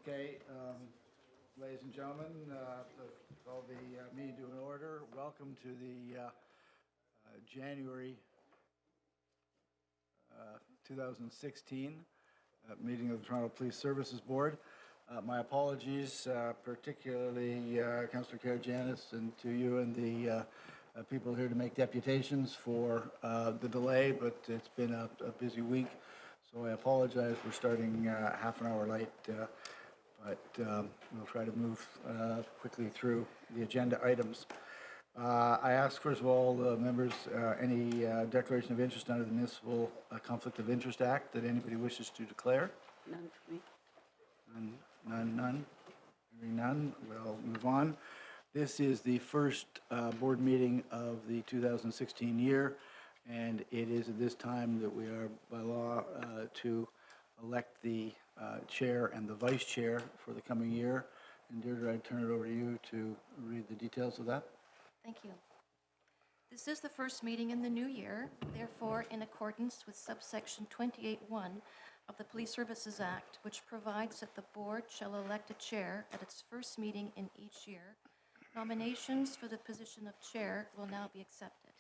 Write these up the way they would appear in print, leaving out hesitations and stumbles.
Okay, ladies and gentlemen, call the meeting to an order. Welcome to the January 2016 meeting of the Toronto Police Services Board. My apologies, particularly Councillor Karygiannis, and to you and the people here to make deputations for the delay, but it's been a busy week, so I apologize for starting half an hour late. But we'll try to move quickly through the agenda items. I ask, first of all, the members, any declaration of interest under the Municipal Conflict of Interest Act that anybody wishes to declare? None for me. None. Hearing none, we'll move on. This is the first board meeting of the 2016 year, and it is at this time that we are, by law, to elect the chair and the vice chair for the coming year. And Deirdre, I turn it over to you to read the details of that. Thank you. This is the first meeting in the new year. Therefore, in accordance with subsection 28(1) of the Police Services Act, which provides that the board shall elect a chair at its first meeting in each year, nominations for the position of chair will now be accepted.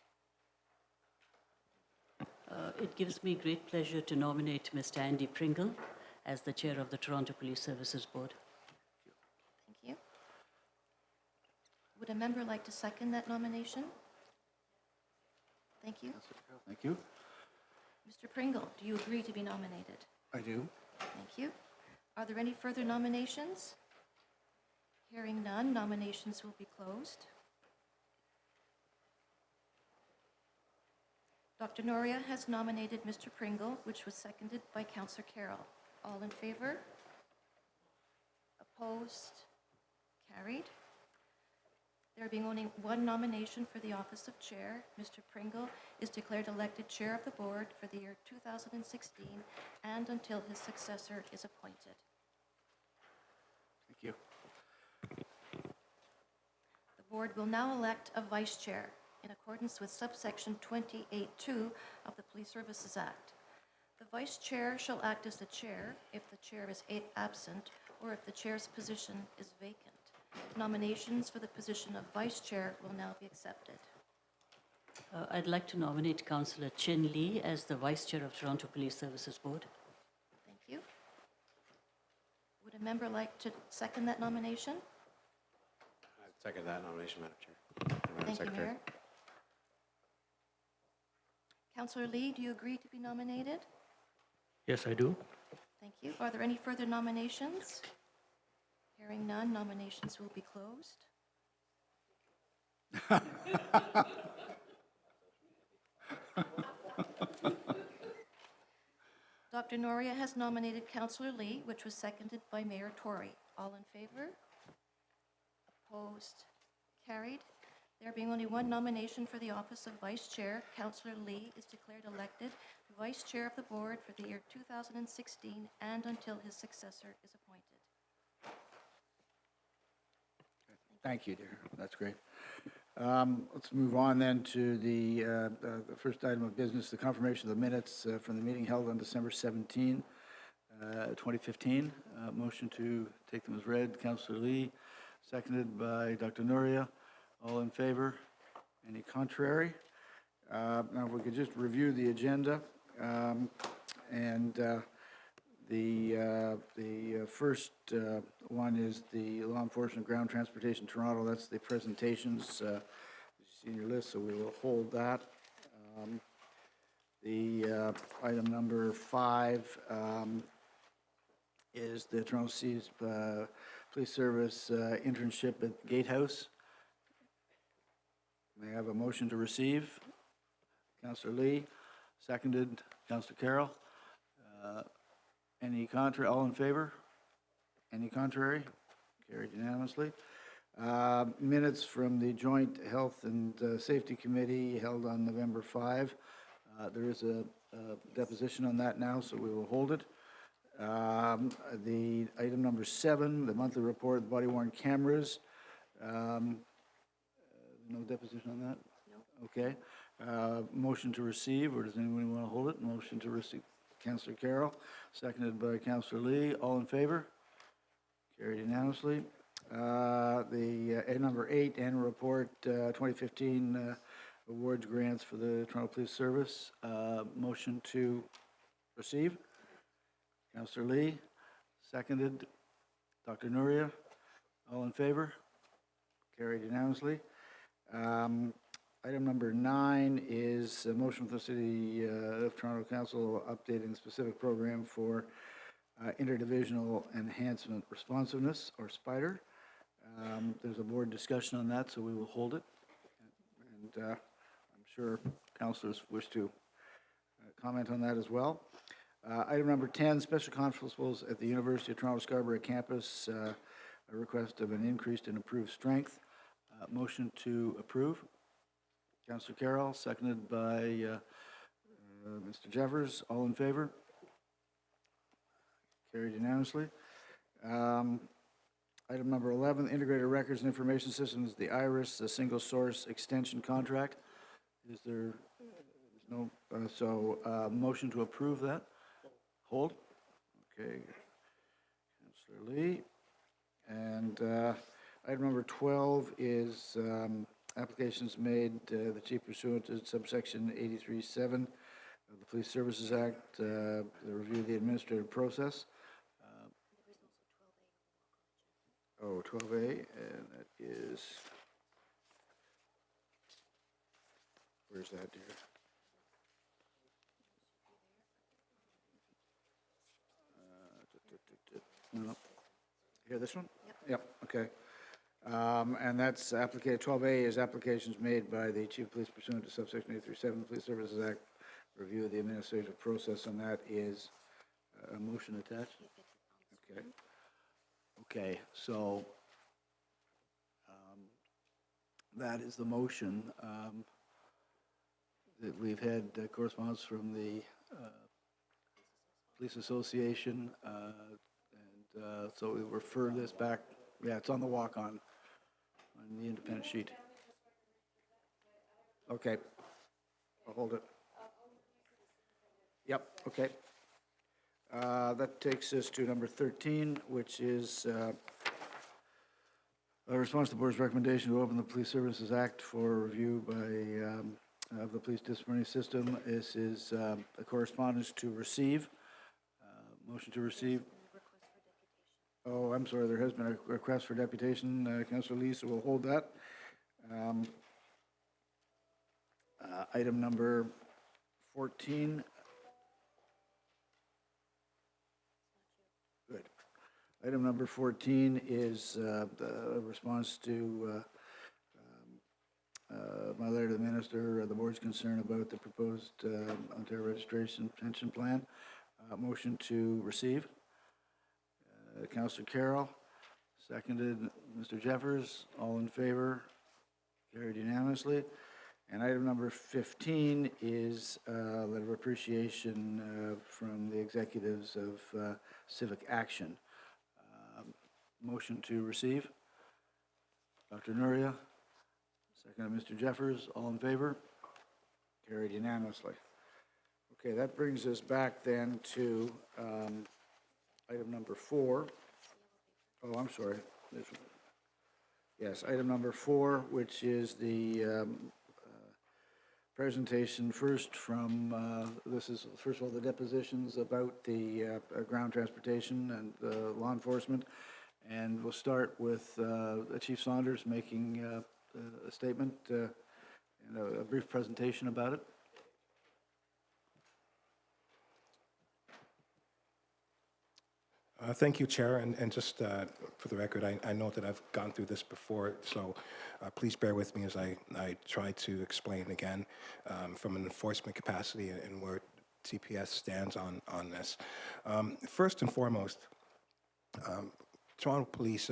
It gives me great pleasure to nominate Mr. Andy Pringle as the chair of the Toronto Police Services Board. Thank you. Would a member like to second that nomination? Thank you. Thank you. Mr. Pringle, do you agree to be nominated? I do. Thank you. Are there any further nominations? Hearing none, nominations will be closed. Dr. Noria has nominated Mr. Pringle, which was seconded by Councillor Carroll. All in favor? Opposed? Carried. There being only one nomination for the office of chair, Mr. Pringle is declared elected chair of the board for the year 2016 and until his successor is appointed. Thank you. The board will now elect a vice chair in accordance with subsection 28(2) of the Police Services Act. The vice chair shall act as the chair if the chair is absent or if the chair's position is vacant. Nominations for the position of vice chair will now be accepted. I'd like to nominate Councillor Chin Lee as the vice chair of Toronto Police Services Board. Thank you. Would a member like to second that nomination? I'd second that nomination, Madam Chair. Madam Thank Secretary. you, Mayor. Councillor Lee, do you agree to be nominated? Yes, I do. Thank you. Are there any further nominations? Hearing none, nominations will be closed. Dr. Noria has nominated Councillor Lee, which was seconded by Mayor Tory. All in favor? Opposed? Carried. There being only one nomination for the office of Vice Chair, Councillor Lee is declared elected Vice Chair of the Board for the year 2016 and until his successor is appointed. Thank you, dear. That's great. Let's move on then to the first item of business, the confirmation of the minutes from the meeting held on December 17, 2015. Motion to take them as read, Councillor Lee, seconded by Dr. Noria. All in favor? Any contrary? Now, if we could just review the agenda. The first one is the Law Enforcement Ground Transportation Toronto. That's the presentations as you see in your list, so we will hold that. Item number 5 is the Toronto City's Police Service internship at Gatehouse. May I have a motion to receive? Councillor Lee, seconded Councillor Carroll. Any contrary? All in favor? Any contrary? Carried unanimously. Minutes from the Joint Health and Safety Committee held on November 5. There is a deposition on that now, so we will hold it. The item number 7, the monthly report of body-worn cameras. No deposition on that? No. Okay. Motion to receive, or does anyone want to hold it? Motion to receive. Councillor Carroll, seconded by Councillor Lee. All in favor? Carried unanimously. Item number 8, annual report 2015 awards grants for the Toronto Police Service. Motion to receive. Councillor Lee, seconded. Dr. Nuria, all in favor? Carried unanimously. Item number 9 is a motion from the City of Toronto Council updating the specific program for interdivisional enhancement responsiveness, or SPIDER. There's a board discussion on that, so we will hold it. And I'm sure councillors wish to comment on that as well. Item number 10, special constables at the University of Toronto Scarborough campus, a request of an increased and improved strength. Motion to approve. Councillor Carroll, seconded by Mr. Jeffers. All in favor? Carried unanimously. Item number 11, Integrated Records and Information Systems, the IRIS, the single source extension contract. Is there no, motion to approve that? Hold. Okay. Councillor Lee. And item number 12 is applications made, the chief pursuant to subsection 83(7) of the Police Services Act, the review of the administrative process. 12A, and that is, where's that, dear? No. Here, this one? Yep, okay. And that's 12A is applications made by the Chief of Police pursuant to subsection 837 of the Police Services Act. Review of the administrative process on that is a motion attached? Okay. Okay, so that is the motion. That we've had correspondence from the Police Association, and so we refer this back. Yeah, it's on the walk-on the independent sheet. Okay, I'll hold it. Yep, okay. That takes us to number 13, which is a response to the board's recommendation to open the Police Services Act for review by of the police disciplinary system. This is a correspondence to receive. Motion to receive. Oh, I'm sorry, there has been a request for deputation, Councillor Lee, so we'll hold that. Item number 14. Good. Item number 14 is the response to my letter to the minister, the board's concern about the proposed Ontario registration pension plan. Motion to receive. Councillor Carroll, seconded Mr. Jeffers. All in favor? Carried unanimously. And item number 15 is a letter of appreciation from the executives of Civic Action. Motion to receive. Dr. Nuria, seconded Mr. Jeffers. All in favor? Carried unanimously. Okay, that brings us back then to item number 4. Oh, I'm sorry. Yes, item number 4, which is the presentation first from, this is, first of all, the depositions about the ground transportation and law enforcement. And we'll start with Chief Saunders making a statement and a brief presentation about it. Thank you, Chair, and just for the record, I know that I've gone through this before, so please bear with me as I try to explain again from an enforcement capacity and where TPS stands on this. First and foremost, Toronto Police,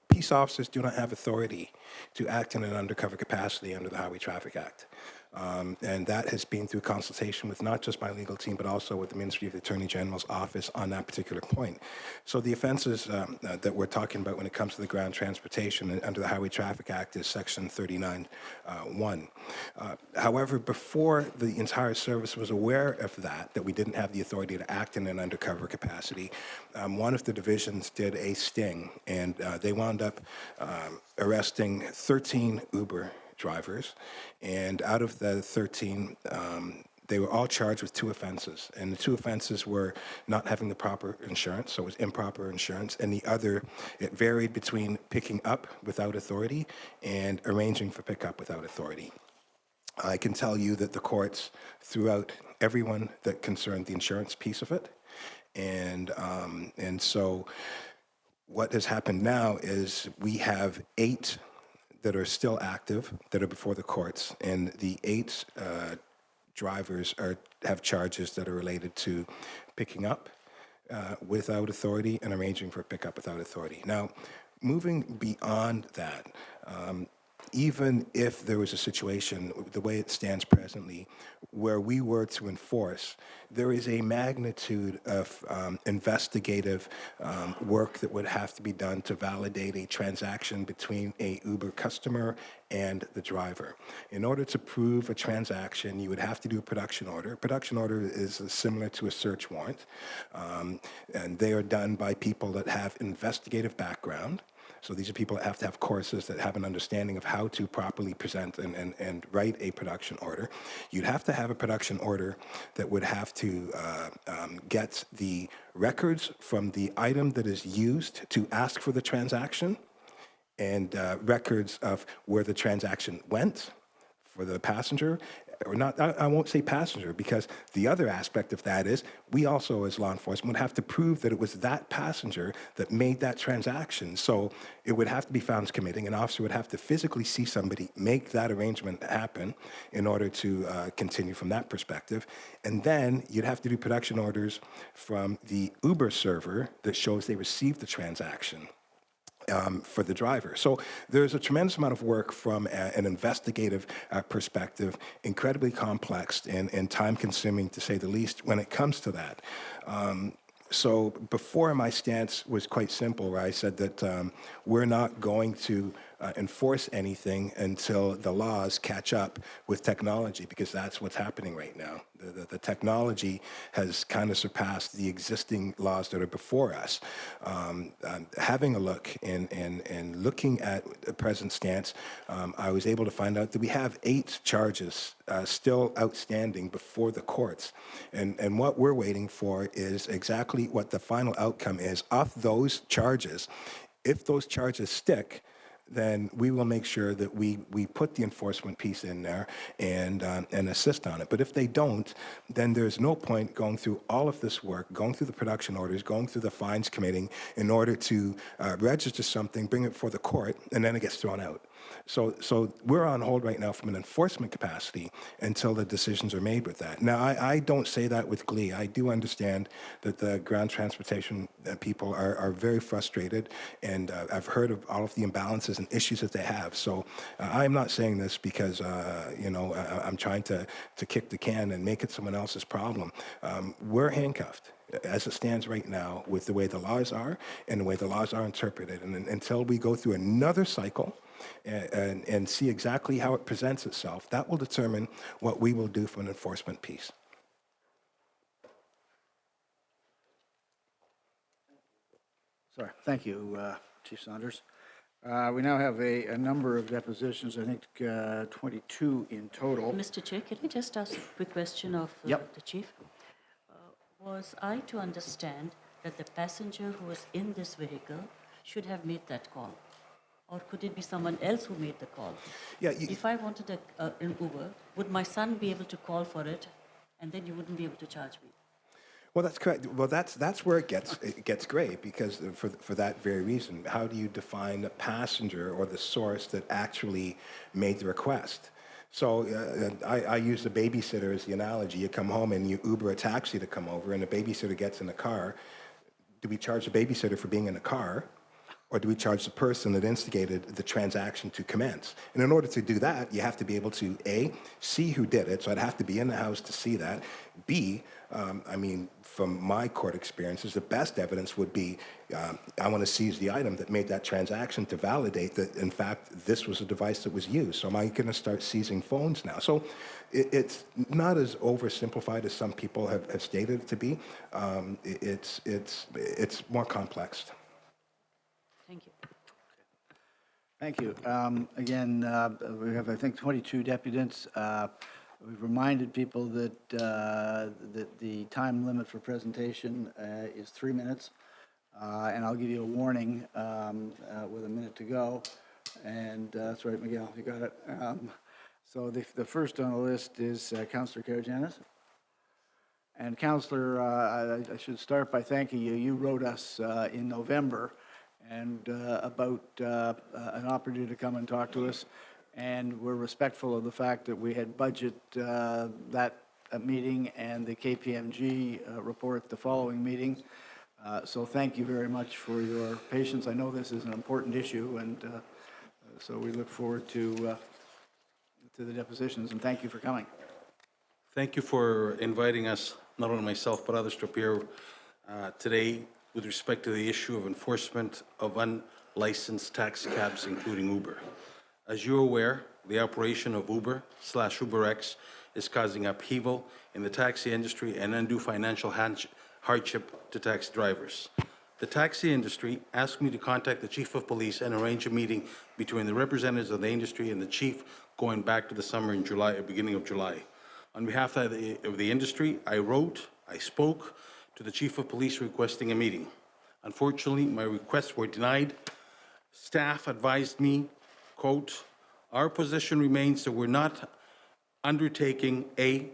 peace officers do not have authority to act in an undercover capacity under the Highway Traffic Act. And that has been through consultation with not just my legal team, but also with the Ministry of the Attorney General's office on that particular point. So the offenses that we're talking about when it comes to the ground transportation under the Highway Traffic Act is Section 39(1). However, before the entire service was aware of that we didn't have the authority to act in an undercover capacity, one of the divisions did a sting, and they wound up arresting 13 Uber drivers, and out of the 13, they were all charged with 2 offenses, and the 2 offenses were not having the proper insurance, so it was improper insurance, and the other, it varied between picking up without authority and arranging for pickup without authority. I can tell you that the courts threw out everyone that concerned the insurance piece of it, and so what has happened now is we have 8 that are still active, that are before the courts, and the 8 drivers have charges that are related to picking up without authority and arranging for pickup without authority. Now, moving beyond that, even if there was a situation, the way it stands presently, where we were to enforce, there is a magnitude of investigative work that would have to be done to validate a transaction between a Uber customer and the driver. In order to prove a transaction, you would have to do a production order. A production order is similar to a search warrant, and they are done by people that have investigative background. So these are people that have to have courses that have an understanding of how to properly present and write a production order. You'd have to have a production order that would have to get the records from the item that is used to ask for the transaction, and records of where the transaction went for the passenger, or not, I won't say passenger, because the other aspect of that is we also, as law enforcement, would have to prove that it was that passenger that made that transaction. So it would have to be found committing. An officer would have to physically see somebody make that arrangement happen in order to continue from that perspective. And then you'd have to do production orders from the Uber server that shows they received the transaction for the driver. So there's a tremendous amount of work from an investigative perspective, incredibly complex and time-consuming, to say the least, when it comes to that. So before, my stance was quite simple, where I said that we're not going to enforce anything until the laws catch up with technology, because that's what's happening right now. The technology has kind of surpassed the existing laws that are before us. Having a look and looking at the present stance, I was able to find out that we have 8 charges still outstanding before the courts. And what we're waiting for is exactly what the final outcome is of those charges. If those charges stick, then we will make sure that we put the enforcement piece in there and assist on it. But if they don't, then there's no point going through all of this work, going through the production orders, going through the fines committee in order to register something, bring it before the court, and then it gets thrown out. So we're on hold right now from an enforcement capacity until the decisions are made with that. Now, I don't say that with glee. I do understand that the ground transportation people are very frustrated, and I've heard of all of the imbalances and issues that they have. So I'm not saying this because, I'm trying to kick the can and make it someone else's problem. We're handcuffed as it stands right now with the way the laws are and the way the laws are interpreted. And until we go through another cycle and see exactly how it presents itself, that will determine what we will do from an enforcement piece. Sorry, thank you, Chief Saunders. We now have a number of depositions, I think 22 in total. Mr. Chair, can I just ask a quick question of Yep. the Chief? Was I to understand that the passenger who was in this vehicle should have made that call? Or could it be someone else who made the call? Yeah, If I wanted an Uber, would my son be able to call for it, and then you wouldn't be able to charge me? well, that's correct. Well, that's where it gets gray, because for that very reason, how do you define the passenger or the source that actually made the request? So I use the babysitter as the analogy. You come home and you Uber a taxi to come over, and the babysitter gets in the car. Do we charge the babysitter for being in the car? or do we charge the person that instigated the transaction to commence? And in order to do that, you have to be able to, A, see who did it, so I'd have to be in the house to see that. B, I mean, from my court experiences, the best evidence would be I want to seize the item that made that transaction to validate that, in fact, this was a device that was used. So am I going to start seizing phones now? So it's not as oversimplified as some people have stated it to be. It's more complex. Thank you. Thank you. Again, we have, I think, 22 deputants. We've reminded people that, that the time limit for presentation is 3 minutes. And I'll give you a warning with a minute to go. And that's right, Miguel, you got it. So the first on the list is Councillor Karygiannis. And Councillor, I should start by thanking you. You wrote us in November and about an opportunity to come and talk to us. And we're respectful of the fact that we had budget that meeting and the KPMG report the following meeting. So thank you very much for your patience. I know this is an important issue, and so we look forward to the depositions, and thank you for coming. Thank you for inviting us, not only myself, but others to appear today with respect to the issue of enforcement of unlicensed taxi cabs, including Uber. As you're aware, the operation of Uber/UberX is causing upheaval in the taxi industry and undue financial hardship to taxi drivers. The taxi industry asked me to contact the Chief of Police and arrange a meeting between the representatives of the industry and the Chief going back to the summer in July, beginning of July. On behalf of the industry, I spoke to the Chief of Police requesting a meeting. Unfortunately, my requests were denied. Staff advised me, quote, "Our position remains that we're not undertaking a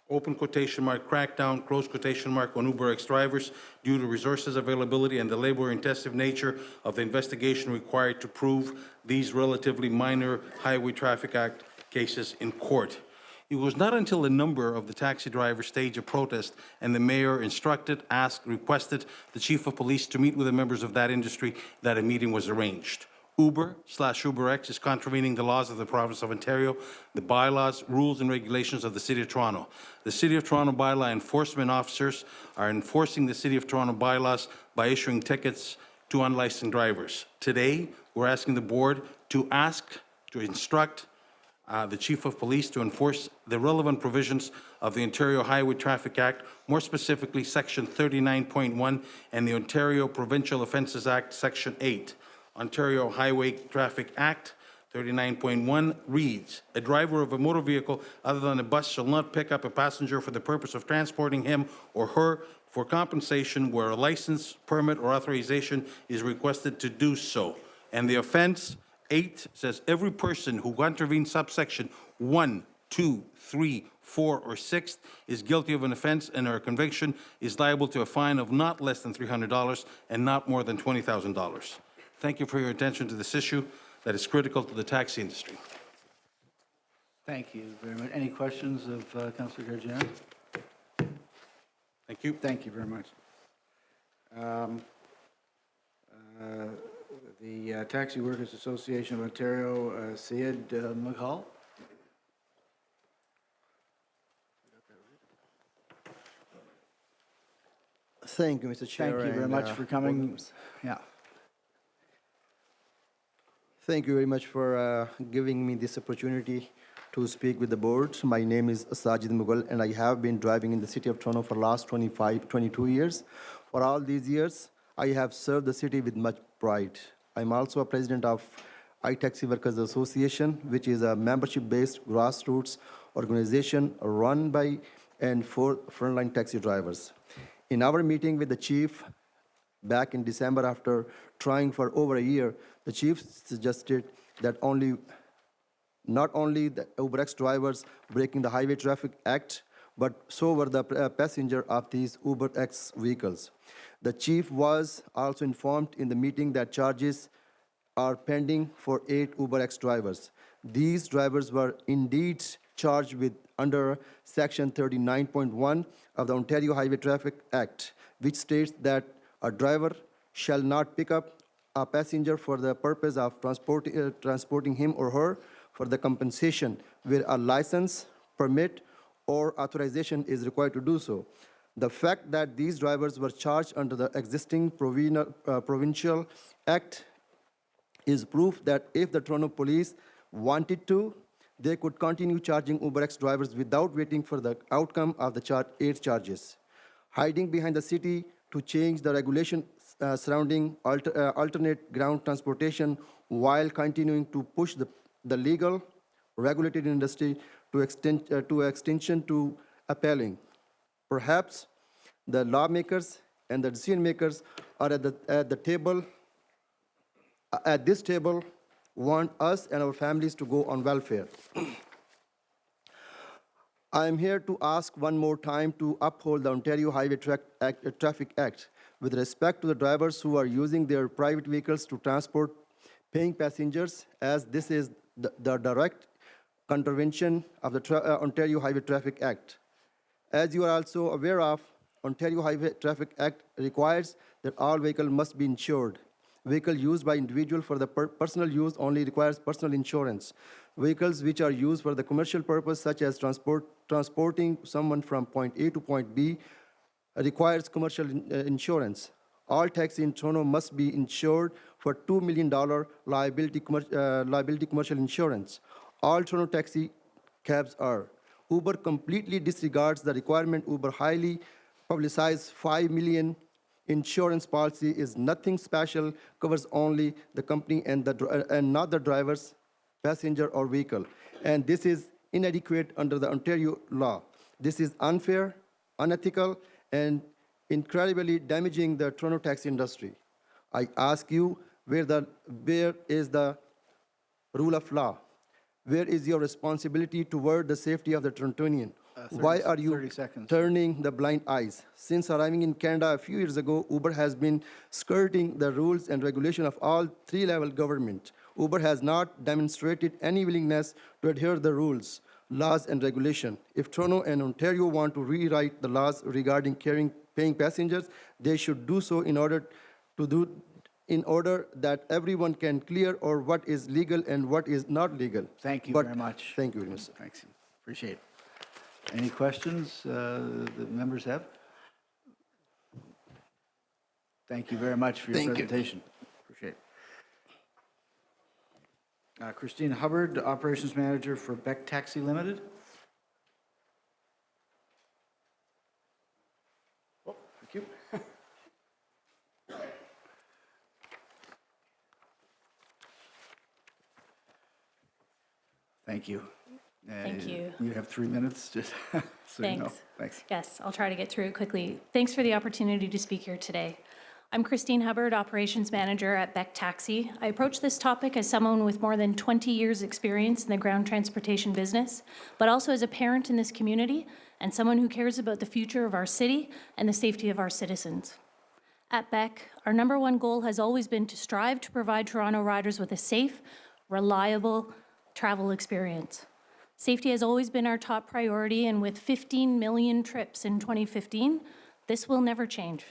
open quotation mark, crackdown, close quotation mark on UberX drivers due to resources availability and the labor-intensive nature of the investigation required to prove these relatively minor Highway Traffic Act cases in court." It was not until a number of the taxi drivers staged a protest and the mayor requested the Chief of Police to meet with the members of that industry that a meeting was arranged. Uber/UberX is contravening the laws of the province of Ontario, the bylaws, rules, and regulations of the City of Toronto. The City of Toronto bylaw enforcement officers are enforcing the City of Toronto bylaws by issuing tickets to unlicensed drivers. Today, we're asking the board to instruct the Chief of Police to enforce the relevant provisions of the Ontario Highway Traffic Act, more specifically Section 39.1 and the Ontario Provincial Offences Act, Section 8. Ontario Highway Traffic Act 39.1 reads, "A driver of a motor vehicle other than a bus shall not pick up a passenger for the purpose of transporting him or her for compensation where a license, permit, or authorization is requested to do so." And the offense 8 says, "Every person who contravenes subsection 1, 2, 3, 4, or 6 is guilty of an offense, and her conviction is liable to a fine of not less than $300 and not more than $20,000. Thank you for your attention to this issue that is critical to the taxi industry. Thank you very much. Any questions of Councillor Karygiannis? Thank you. Thank you very much. The Taxi Workers Association of Ontario, Syed Mughal. Thank you, Mr. Chair. Thank you very and, much for coming. board members. Yeah. Thank you very much for giving me this opportunity to speak with the board. My name is Sajid Mughal, and I have been driving in the City of Toronto for the last 22 years. For all these years, I have served the city with much pride. I'm also a president of iTaxi Workers Association, which is a membership-based grassroots organization run by and for frontline taxi drivers. In our meeting with the chief back in December, after trying for over a year, the chief suggested that not only the UberX drivers breaking the Highway Traffic Act, but so were the passenger of these UberX vehicles. The chief was also informed in the meeting that charges are pending for 8 UberX drivers. These drivers were indeed charged with under Section 39.1 of the Ontario Highway Traffic Act, which states that a driver shall not pick up a passenger for the purpose of transporting him or her for the compensation where a license, permit, or authorization is required to do so. The fact that these drivers were charged under the existing provincial act is proof that if the Toronto Police wanted to, they could continue charging UberX drivers without waiting for the outcome of the 8 charges. Hiding behind the city to change the regulation surrounding alternate ground transportation while continuing to push the legal, regulated industry to extension to appalling. Perhaps the lawmakers and the decision makers are at this table want us and our families to go on welfare. I am here to ask one more time to uphold the Ontario Highway Traffic Act with respect to the drivers who are using their private vehicles to transport paying passengers, as this is the direct contravention of the Ontario Highway Traffic Act. As you are also aware of, Ontario Highway Traffic Act requires that all vehicles must be insured. Vehicle used by individual for the personal use only requires personal insurance. Vehicles which are used for the commercial purpose, such as transporting someone from point A to point B, requires commercial insurance. All taxis in Toronto must be insured for $2 million liability commercial insurance. All Toronto taxi cabs are. Uber completely disregards the requirement. Uber highly publicized $5 million insurance policy is nothing special, covers only the company and not the driver's passenger or vehicle. And this is inadequate under the Ontario law. This is unfair, unethical, and incredibly damaging the Toronto taxi industry. I ask you, where is the rule of law? Where is your responsibility toward the safety of the Torontonian? Why are you 30 seconds. turning the blind eyes? Since arriving in Canada a few years ago, Uber has been skirting the rules and regulation of all 3-level government. Uber has not demonstrated any willingness to adhere to the rules, laws, and regulation. If Toronto and Ontario want to rewrite the laws regarding paying passengers, they should do so in order that everyone can clear or what is legal and what is not legal. Thank you very much. Thank you very much. Thanks. Appreciate it. Any questions the members have? Thank you very much for your presentation. Appreciate it. Christine Hubbard, Operations Manager for Beck Taxi Limited. Oh, thank you. Thank you. Thank you. You have 3 minutes, just so you know. Thanks. Thanks. Yes, I'll try to get through it quickly. Thanks for the opportunity to speak here today. I'm Christine Hubbard, Operations Manager at Beck Taxi. I approach this topic as someone with more than 20 years' experience in the ground transportation business, but also as a parent in this community and someone who cares about the future of our city and the safety of our citizens. At Beck, our #1 goal has always been to strive to provide Toronto riders with a safe, reliable travel experience. Safety has always been our top priority, and with 15 million trips in 2015, this will never change.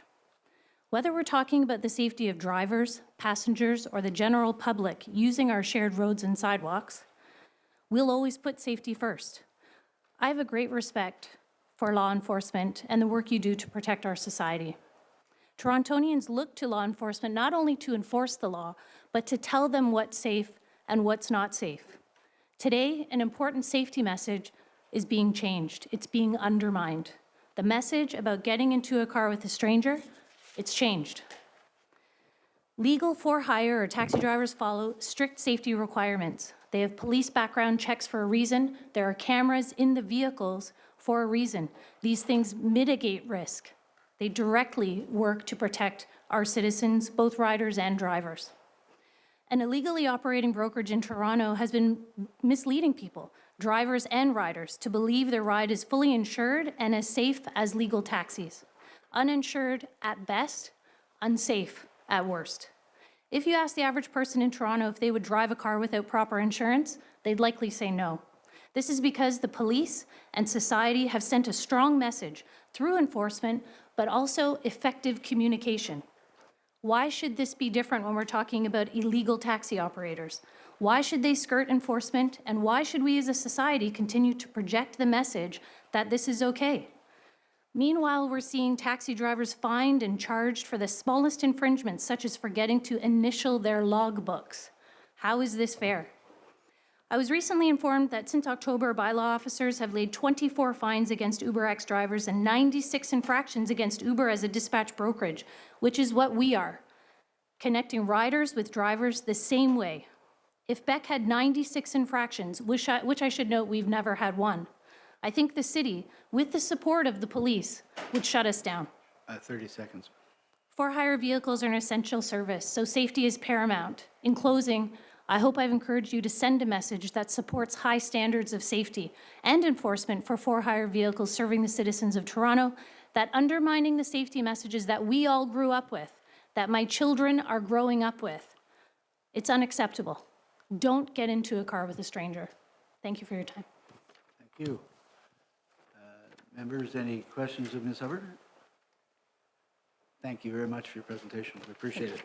Whether we're talking about the safety of drivers, passengers, or the general public using our shared roads and sidewalks, we'll always put safety first. I have a great respect for law enforcement and the work you do to protect our society. Torontonians look to law enforcement not only to enforce the law, but to tell them what's safe and what's not safe. Today, an important safety message is being changed. It's being undermined. The message about getting into a car with a stranger, it's changed. Legal for-hire or taxi drivers follow strict safety requirements. They have police background checks for a reason. There are cameras in the vehicles for a reason. These things mitigate risk. They directly work to protect our citizens, both riders and drivers. An illegally operating brokerage in Toronto has been misleading people, drivers and riders, to believe their ride is fully insured and as safe as legal taxis. Uninsured at best, unsafe at worst. If you ask the average person in Toronto if they would drive a car without proper insurance, they'd likely say no. This is because the police and society have sent a strong message through enforcement, but also effective communication. Why should this be different when we're talking about illegal taxi operators? Why should they skirt enforcement? And why should we as a society continue to project the message that this is okay? Meanwhile, we're seeing taxi drivers fined and charged for the smallest infringements, such as forgetting to initial their logbooks. How is this fair? I was recently informed that since October, bylaw officers have laid 24 fines against UberX drivers and 96 infractions against Uber as a dispatch brokerage, which is what we are, connecting riders with drivers the same way. If Beck had 96 infractions, which I should note we've never had one, I think the city, with the support of the police, would shut us down. 30 seconds. For-hire vehicles are an essential service, so safety is paramount. In closing, I hope I've encouraged you to send a message that supports high standards of safety and enforcement for for-hire vehicles serving the citizens of Toronto, that undermining the safety messages that we all grew up with, that my children are growing up with. It's unacceptable. Don't get into a car with a stranger. Thank you for your time. Thank you. Members, any questions of Ms. Hubbard? Thank you very much for your presentation. We appreciate it.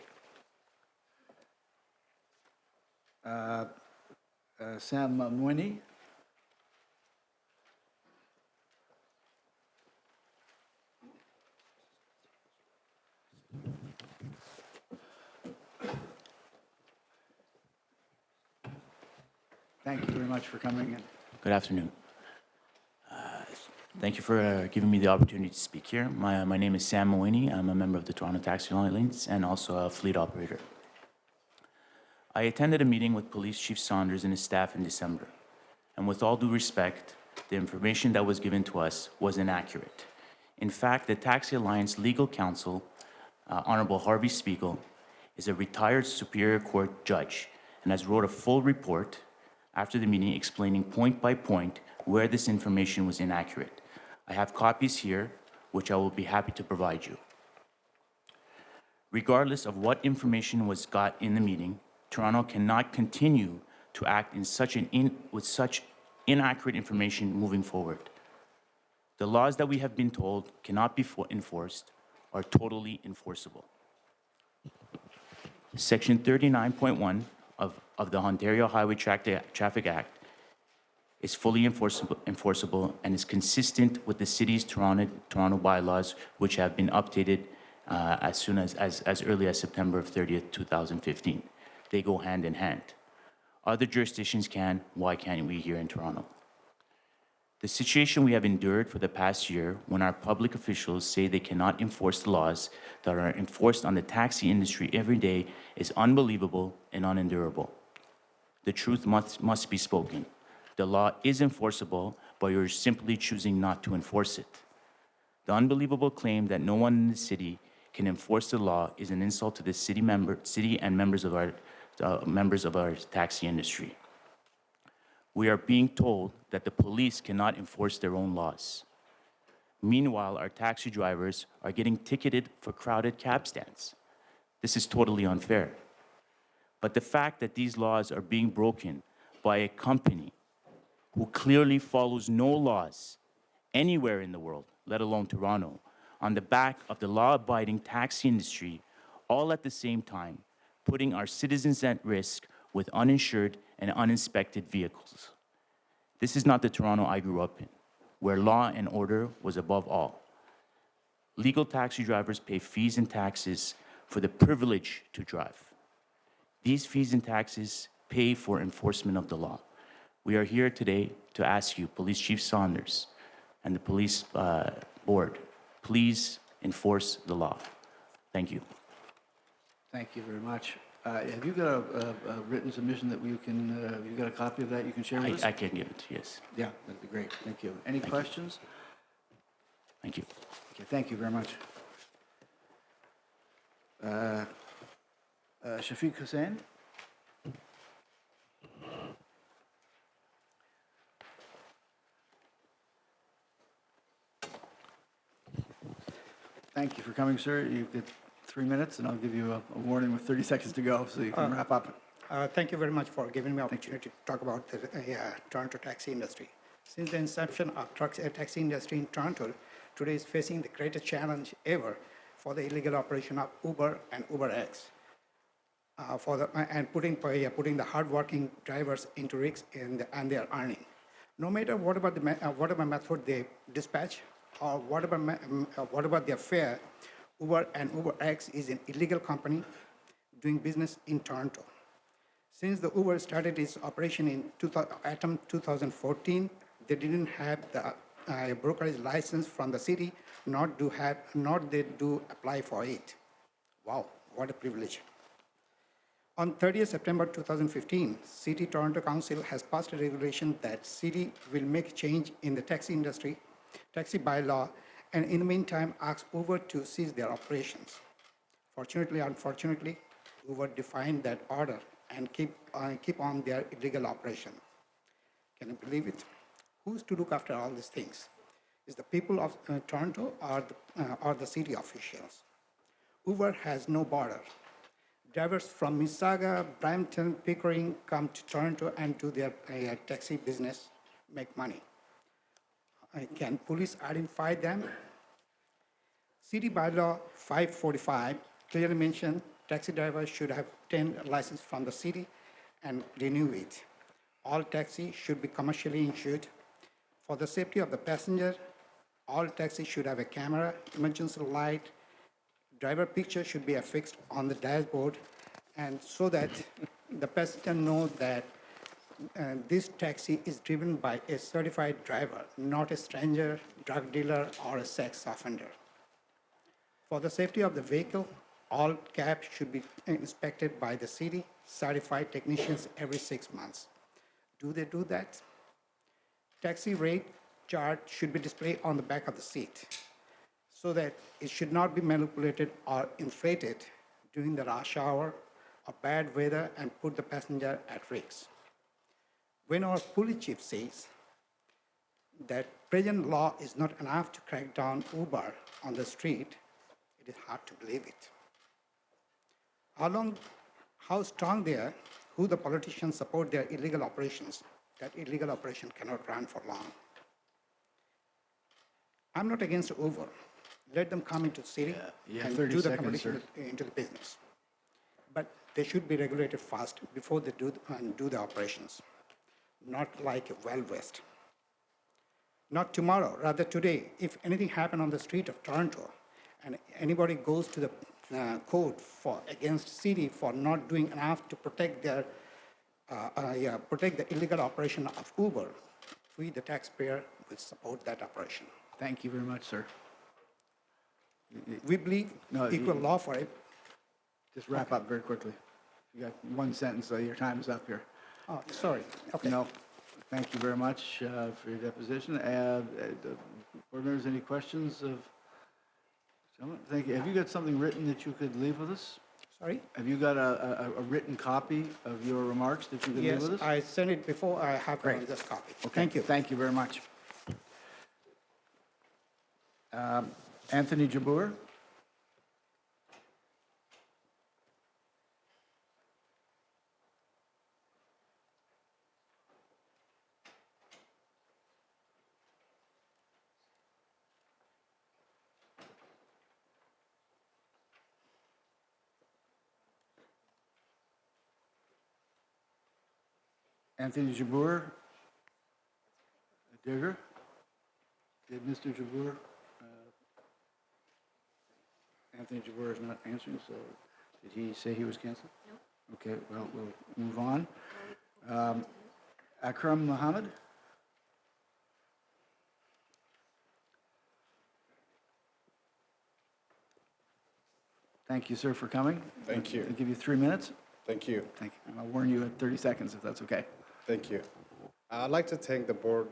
Sam Mwini. Thank you very much for coming in. Good afternoon. Thank you for giving me the opportunity to speak here. My name is Sam Mwini. I'm a member of the Toronto Taxi Alliance and also a fleet operator. I attended a meeting with Police Chief Saunders and his staff in December, and with all due respect, the information that was given to us was inaccurate. In fact, the Taxi Alliance legal counsel, Honorable Harvey Spiegel, is a retired Superior Court judge and has wrote a full report after the meeting explaining point by point where this information was inaccurate. I have copies here, which I will be happy to provide you. Regardless of what information was got in the meeting, Toronto cannot continue to act with such inaccurate information moving forward. The laws that we have been told cannot be enforced are totally enforceable. Section 39.1 of the Ontario Highway Traffic Act is fully enforceable and is consistent with the city's Toronto bylaws, which have been updated as early as September 30th, 2015. They go hand in hand. Other jurisdictions can, why can't we here in Toronto? The situation we have endured for the past year when our public officials say they cannot enforce the laws that are enforced on the taxi industry every day is unbelievable and unendurable. The truth must be spoken. The law is enforceable, but you're simply choosing not to enforce it. The unbelievable claim that no one in the city can enforce the law is an insult to the city and members of our taxi industry. We are being told that the police cannot enforce their own laws. Meanwhile, our taxi drivers are getting ticketed for crowded cab stands. This is totally unfair. But the fact that these laws are being broken by a company who clearly follows no laws anywhere in the world, let alone Toronto, on the back of the law-abiding taxi industry, all at the same time, putting our citizens at risk with uninsured and uninspected vehicles. This is not the Toronto I grew up in, where law and order was above all. Legal taxi drivers pay fees and taxes for the privilege to drive. These fees and taxes pay for enforcement of the law. We are here today to ask you, Police Chief Saunders and the police board, please enforce the law. Thank you. Thank you very much. Have you got a written submission that you can, you got a copy of that you can share with us? I can give it, yes. Yeah, that'd be great. Thank you. Any questions? Thank you. Okay, thank you very much. Shafiq Hussain? Thank you for coming, sir. You've got 3 minutes, and I'll give you a warning with 30 seconds to go, so you can wrap up. Thank you very much for giving me opportunity to talk about the Toronto taxi industry. Since the inception of taxi industry in Toronto, today is facing the greatest challenge ever for the illegal operation of Uber and UberX, and putting the hardworking drivers into risks and their earning. No matter whatever method they dispatch or whatever their fare, Uber and UberX is an illegal company doing business in Toronto. Since the Uber started its operation in 2014, they didn't have the brokerage license from the city, nor they do apply for it. Wow, what a privilege. On 30th September 2015, City Toronto Council has passed a regulation that city will make change in the taxi industry, taxi bylaw, and in the meantime asked Uber to cease their operations. Fortunately, unfortunately, Uber defied that order and keep on their illegal operation. Can you believe it? Who's to look after all these things? Is the people of Toronto or the city officials? Uber has no border. Drivers from Mississauga, Brampton, Pickering come to Toronto and do their taxi business, make money. Can police identify them? City Bylaw 545 clearly mentioned taxi drivers should have obtained a license from the city and renew it. All taxis should be commercially insured. For the safety of the passenger, all taxis should have a camera, emergency light, driver picture should be affixed on the dashboard, and so that the passenger knows that this taxi is driven by a certified driver, not a stranger, drug dealer, or a sex offender. For the safety of the vehicle, all cabs should be inspected by the city, certified technicians every 6 months. Do they do that? Taxi rate chart should be displayed on the back of the seat so that it should not be manipulated or inflated during the rush hour or bad weather and put the passenger at risk. When our police chief says that present law is not enough to crack down Uber on the street, it is hard to believe it. How strong they are, who the politicians support their illegal operations, that illegal operation cannot run for long. I'm not against Uber. Let them come into the city and 30 do the seconds, competition into the business. But they should be regulated fast before they do the operations, not like a Wild West. Not tomorrow, rather today. If anything happened on the street of Toronto and anybody goes to the court against city for not doing enough to protect the illegal operation of Uber, we, the taxpayer, will support that operation. Thank you very much, sir. We believe equal law for it. Just wrap up very quickly. You got one sentence, so your time is up here. Oh, sorry. Okay. No, thank you very much for your deposition. Board members, any questions of gentlemen? Thank you. Have you got something written that you could leave with us? Sorry? Have you got a written copy of your remarks that you could leave Yes, with us? I sent it before. I have this copy. Okay, Thank you. Thank you very much. Anthony Jabbour? Anthony Jabbour? Digger? Did Mr. Jabbour? Anthony Jabbour is not answering, so did he say he was canceled? No. Okay, well, we'll move on. Akram Mohammed? Thank you, sir, for coming. Thank you. I'll give you 3 minutes. Thank you. Thank you. And I'll warn you at 30 seconds if that's okay. Thank you. I'd like to thank the board,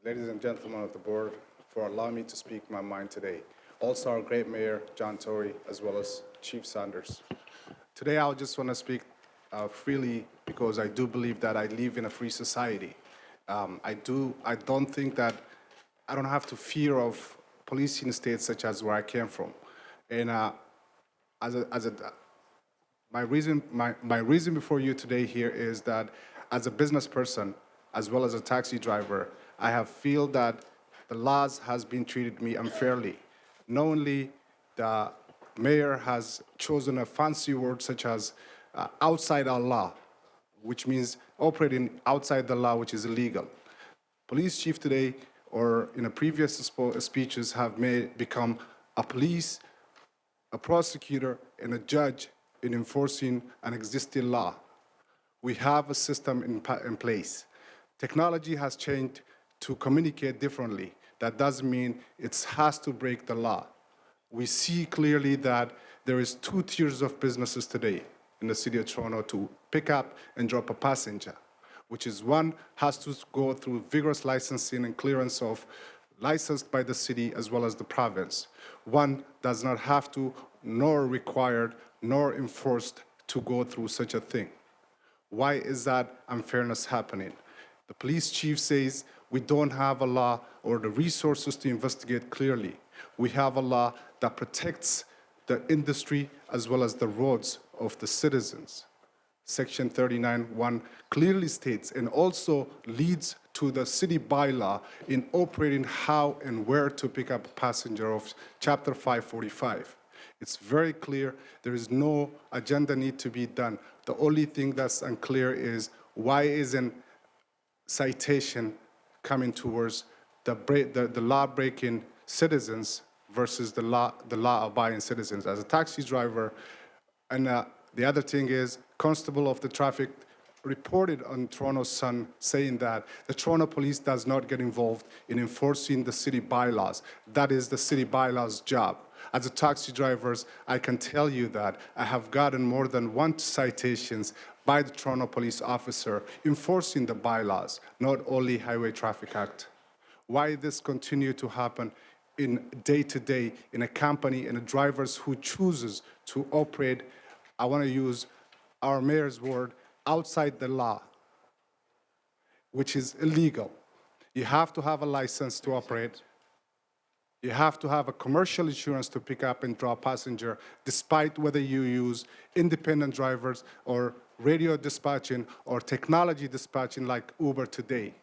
ladies and gentlemen of the board, for allowing me to speak my mind today. Also our great mayor, John Tory, as well as Chief Sanders. Today, I just want to speak freely because I do believe that I live in a free society. I don't think that I don't have to fear of policing states such as where I came from. And my reason before you today here is that as a business person, as well as a taxi driver, I have feel that the laws has been treated me unfairly. Not only the mayor has chosen a fancy word such as outside our law, which means operating outside the law, which is illegal. Police chief today, or in a previous speeches, have become a police, a prosecutor, and a judge in enforcing an existing law. We have a system in place. Technology has changed to communicate differently. That doesn't mean it has to break the law. We see clearly that there is 2 tiers of businesses today in the city of Toronto to pick up and drop a passenger, which is one has to go through vigorous licensing and clearance of licensed by the city as well as the province. One does not have to, nor required, nor enforced to go through such a thing. Why is that unfairness happening? The police chief says we don't have a law or the resources to investigate clearly. We have a law that protects the industry as well as the roads of the citizens. Section 39(1) clearly states and also leads to the city bylaw in operating how and where to pick up a passenger of Chapter 545. It's very clear. There is no agenda need to be done. The only thing that's unclear is why isn't citation coming towards the law-breaking citizens versus the law-abiding citizens. As a taxi driver, and the other thing is, constable of the traffic reported on Toronto Sun saying that the Toronto Police does not get involved in enforcing the city bylaws. That is the city bylaws' job. As a taxi driver, I can tell you that I have gotten more than 1 citations by the Toronto police officer enforcing the bylaws, not only Highway Traffic Act. Why this continue to happen in day-to-day in a company and a drivers who chooses to operate, I want to use our mayor's word, outside the law, which is illegal. You have to have a license to operate. You have to have a commercial insurance to pick up and drop passenger, despite whether you use independent drivers or radio dispatching or technology dispatching like Uber today.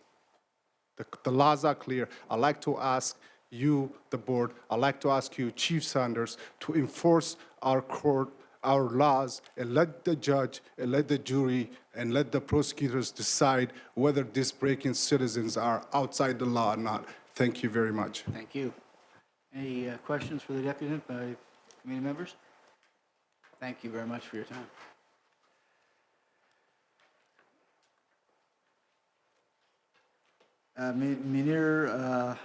The laws are clear. I'd like to ask you, the board, I'd like to ask you, Chief Sanders, to enforce our court, our laws, and let the judge, and let the jury, and let the prosecutors decide whether these breaking citizens are outside the law or not. Thank you very much. Thank you. Any questions for the deputy by committee members? Thank you very much for your time. Munir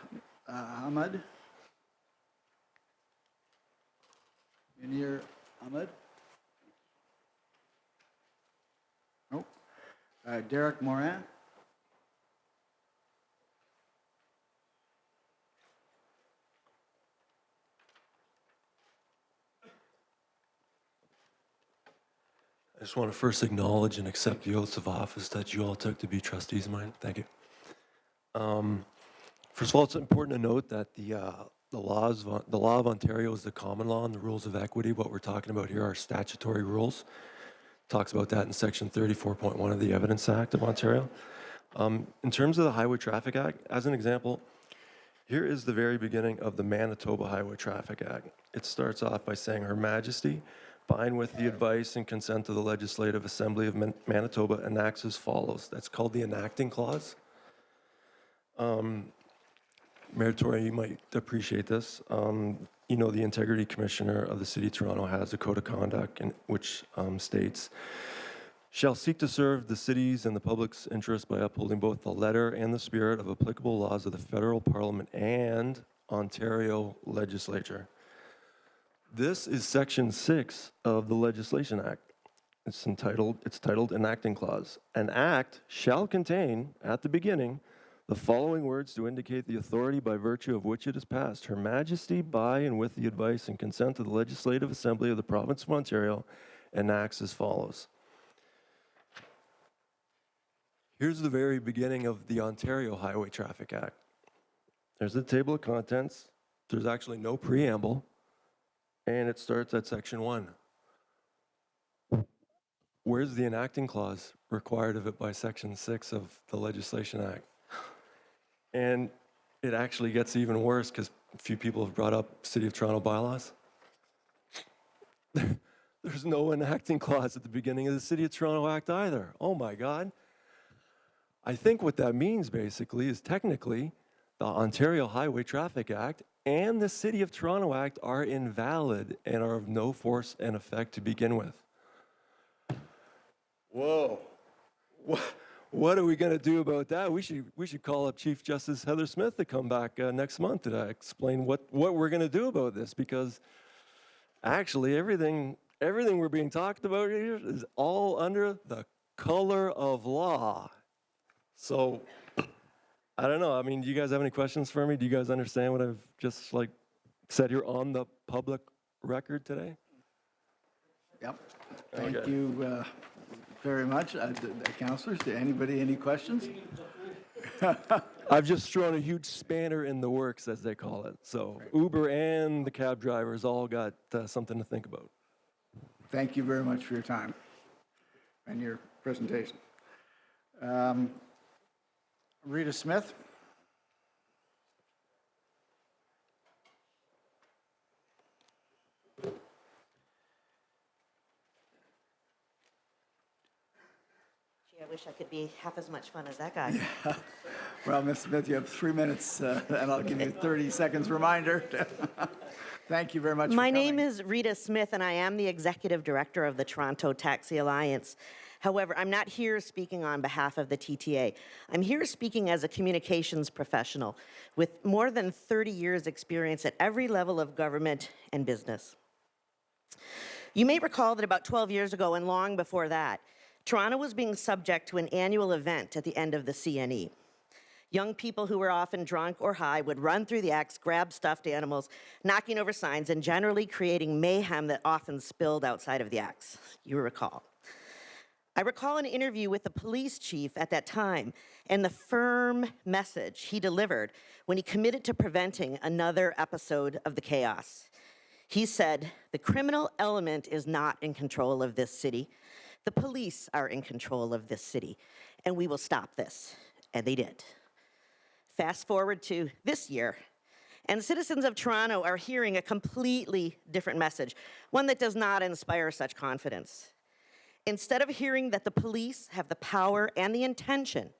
Ahmed? Munir Ahmed? Nope. Derek Moran? I just want to first acknowledge and accept the oaths of office that you all took to be trustees of mine. Thank you. First of all, it's important to note that the law of Ontario is the common law and the rules of equity. What we're talking about here are statutory rules. Talks about that in Section 34.1 of the Evidence Act of Ontario. In terms of the Highway Traffic Act, as an example, here is the very beginning of the Manitoba Highway Traffic Act. It starts off by saying, Her Majesty, by and with the advice and consent of the Legislative Assembly of Manitoba, enacts as follows. That's called the enacting clause. Mayor Tory, you might appreciate this. You know, the Integrity Commissioner of the City of Toronto has a code of conduct which states, shall seek to serve the city's and the public's interest by upholding both the letter and the spirit of applicable laws of the federal parliament and Ontario legislature. This is Section 6 of the Legislation Act. It's titled Enacting Clause. An act shall contain, at the beginning, the following words to indicate the authority by virtue of which it is passed. Her Majesty, by and with the advice and consent of the Legislative Assembly of the Province of Ontario, enacts as follows. Here's the very beginning of the Ontario Highway Traffic Act. There's the table of contents. There's actually no preamble. And it starts at Section 1. Where's the enacting clause required of it by Section 6 of the Legislation Act? And it actually gets even worse because a few people have brought up City of Toronto bylaws. there's no enacting clause at the beginning of the City of Toronto Act either. Oh my God. I think what that means basically is technically the Ontario Highway Traffic Act and the City of Toronto Act are invalid and are of no force and effect to begin with. Whoa. What are we going to do about that? We should call up Chief Justice Heather Smith to come back next month to explain what we're going to do about this, because actually everything we're being talked about here is all under the color of law. So I don't know. I mean, do you guys have any questions for me? Do you guys understand what I've just said here on the public record today? Yep. Thank you very much. Councilors, anybody, any questions? I've just thrown a huge spanner in the works, as they call it. So Uber and the cab drivers all got something to think about. Thank you very much for your time and your presentation. Rita Smith. I wish I could be half as much fun as that guy. Yeah. Well, Ms. Smith, you have 3 minutes, and I'll give you 30 seconds reminder. Thank you very much. My name is Rita Smith, and I am the Executive Director of the Toronto Taxi Alliance. However, I'm not here speaking on behalf of the TTA. I'm here speaking as a communications professional with more than 30 years' experience at every level of government and business. You may recall that about 12 years ago, and long before that, Toronto was being subject to an annual event at the end of the CNE. Young people who were often drunk or high would run through the acts, grab stuffed animals, knocking over signs, and generally creating mayhem that often spilled outside of the acts, you recall. I recall an interview with the police chief at that time and the firm message he delivered when he committed to preventing another episode of the chaos. He said, "The criminal element is not in control of this city. The police are in control of this city, and we will stop this." And they did. Fast forward to this year, and citizens of Toronto are hearing a completely different message, one that does not inspire such confidence. Instead of hearing that the police have the power and the intention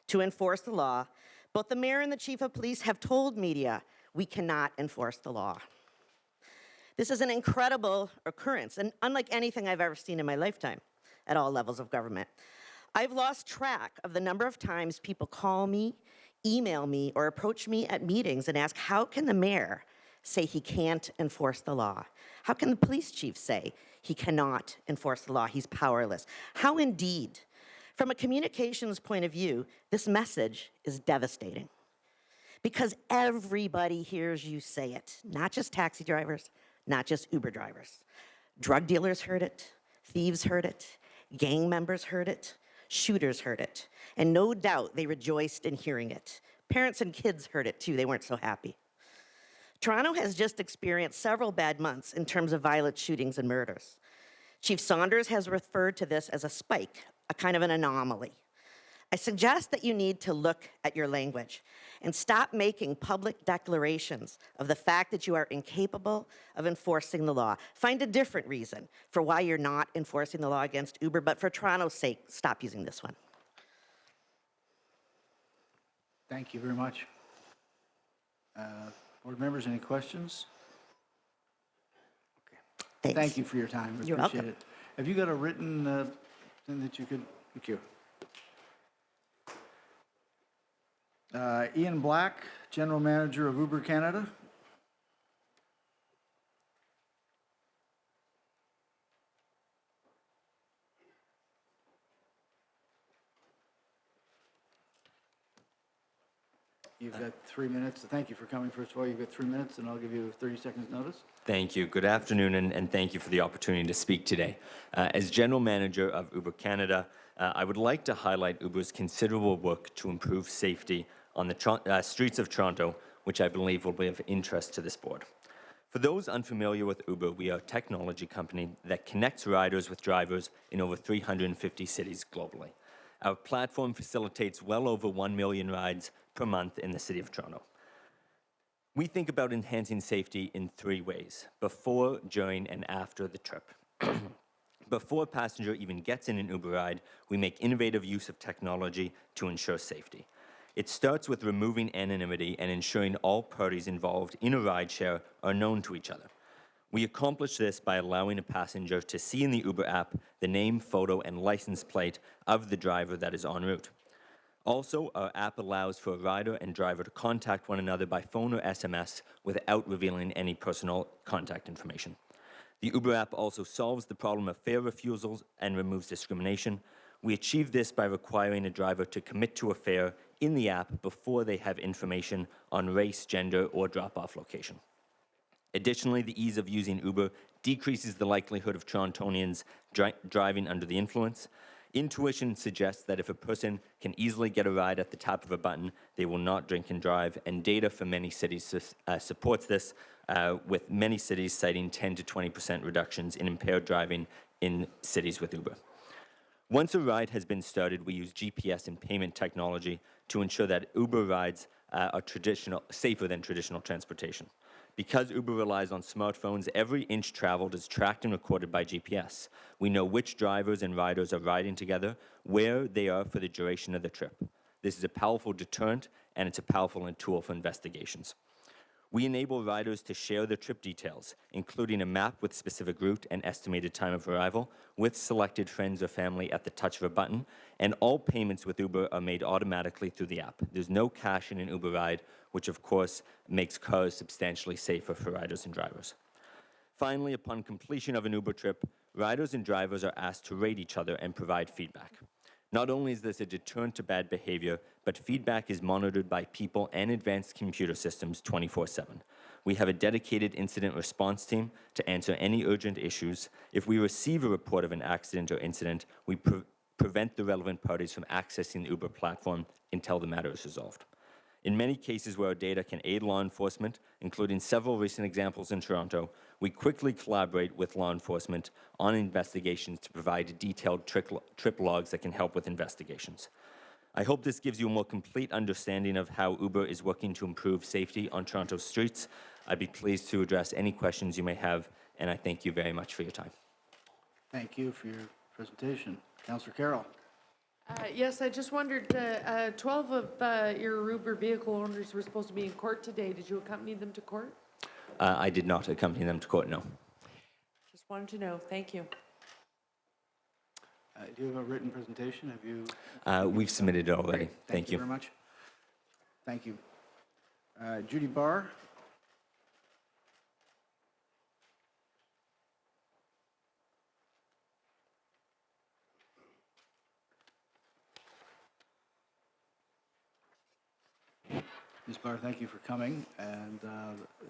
to enforce the law, both the mayor and the chief of police have told media, we cannot enforce the law. This is an incredible occurrence, and unlike anything I've ever seen in my lifetime at all levels of government. I've lost track of the number of times people call me, email me, or approach me at meetings and ask, how can the mayor say he can't enforce the law? How can the police chief say he cannot enforce the law? He's powerless. How indeed? From a communications point of view, this message is devastating because everybody hears you say it, not just taxi drivers, not just Uber drivers. Drug dealers heard it, thieves heard it, gang members heard it, shooters heard it, and no doubt they rejoiced in hearing it. Parents and kids heard it too, they weren't so happy. Toronto has just experienced several bad months in terms of violent shootings and murders. Chief Saunders has referred to this as a spike, a kind of an anomaly. I suggest that you need to look at your language and stop making public declarations of the fact that you are incapable of enforcing the law. Find a different reason for why you're not enforcing the law against Uber, but for Toronto's sake, stop using this one. Thank you very much. Board members, any questions? Okay. Thanks. Thank you for your time. We You're appreciate welcome. it. Have you got a written thing that you could? Thank you. Ian Black, General Manager of Uber Canada. You've got 3 minutes. Thank you for coming, first of all. You've got 3 minutes, and I'll give you 30 seconds notice. Thank you. Good afternoon, and thank you for the opportunity to speak today. As General Manager of Uber Canada, I would like to highlight Uber's considerable work to improve safety on the streets of Toronto, which I believe will be of interest to this board. For those unfamiliar with Uber, we are a technology company that connects riders with drivers in over 350 cities globally. Our platform facilitates well over 1 million rides per month in the City of Toronto. We think about enhancing safety in 3 ways: before, during, and after the trip. Before a passenger even gets in an Uber ride, we make innovative use of technology to ensure safety. It starts with removing anonymity and ensuring all parties involved in a rideshare are known to each other. We accomplish this by allowing a passenger to see in the Uber app the name, photo, and license plate of the driver that is en route. Also, our app allows for a rider and driver to contact one another by phone or SMS without revealing any personal contact information. The Uber app also solves the problem of fare refusals and removes discrimination. We achieve this by requiring a driver to commit to a fare in the app before they have information on race, gender, or drop-off location. Additionally, the ease of using Uber decreases the likelihood of Torontonians driving under the influence. Intuition suggests that if a person can easily get a ride at the tap of a button, they will not drink and drive, and data from many cities supports this, with many cities citing 10 to 20% reductions in impaired driving in cities with Uber. Once a ride has been started, we use GPS and payment technology to ensure that Uber rides are safer than traditional transportation. Because Uber relies on smartphones, every inch traveled is tracked and recorded by GPS. We know which drivers and riders are riding together, where they are for the duration of the trip. This is a powerful deterrent, and it's a powerful tool for investigations. We enable riders to share their trip details, including a map with specific route and estimated time of arrival, with selected friends or family at the touch of a button, and all payments with Uber are made automatically through the app. There's no cash in an Uber ride, which of course makes cars substantially safer for riders and drivers. Finally, upon completion of an Uber trip, riders and drivers are asked to rate each other and provide feedback. Not only is this a deterrent to bad behavior, but feedback is monitored by people and advanced computer systems 24/7. We have a dedicated incident response team to answer any urgent issues. If we receive a report of an accident or incident, we prevent the relevant parties from accessing the Uber platform until the matter is resolved. In many cases where our data can aid law enforcement, including several recent examples in Toronto, we quickly collaborate with law enforcement on investigations to provide detailed trip logs that can help with investigations. I hope this gives you a more complete understanding of how Uber is working to improve safety on Toronto's streets. I'd be pleased to address any questions you may have, and I thank you very much for your time. Thank you for your presentation. Councillor Carroll. Yes, I just wondered, 12 of your Uber vehicle owners were supposed to be in court today. Did you accompany them to court? I did not accompany them to court, no. Just wanted to know. Thank you. Do you have a written presentation? Have you? We've submitted it already. Great. Thank you very much. Thank you. Judy Barr. Ms. Barr, thank you for coming, and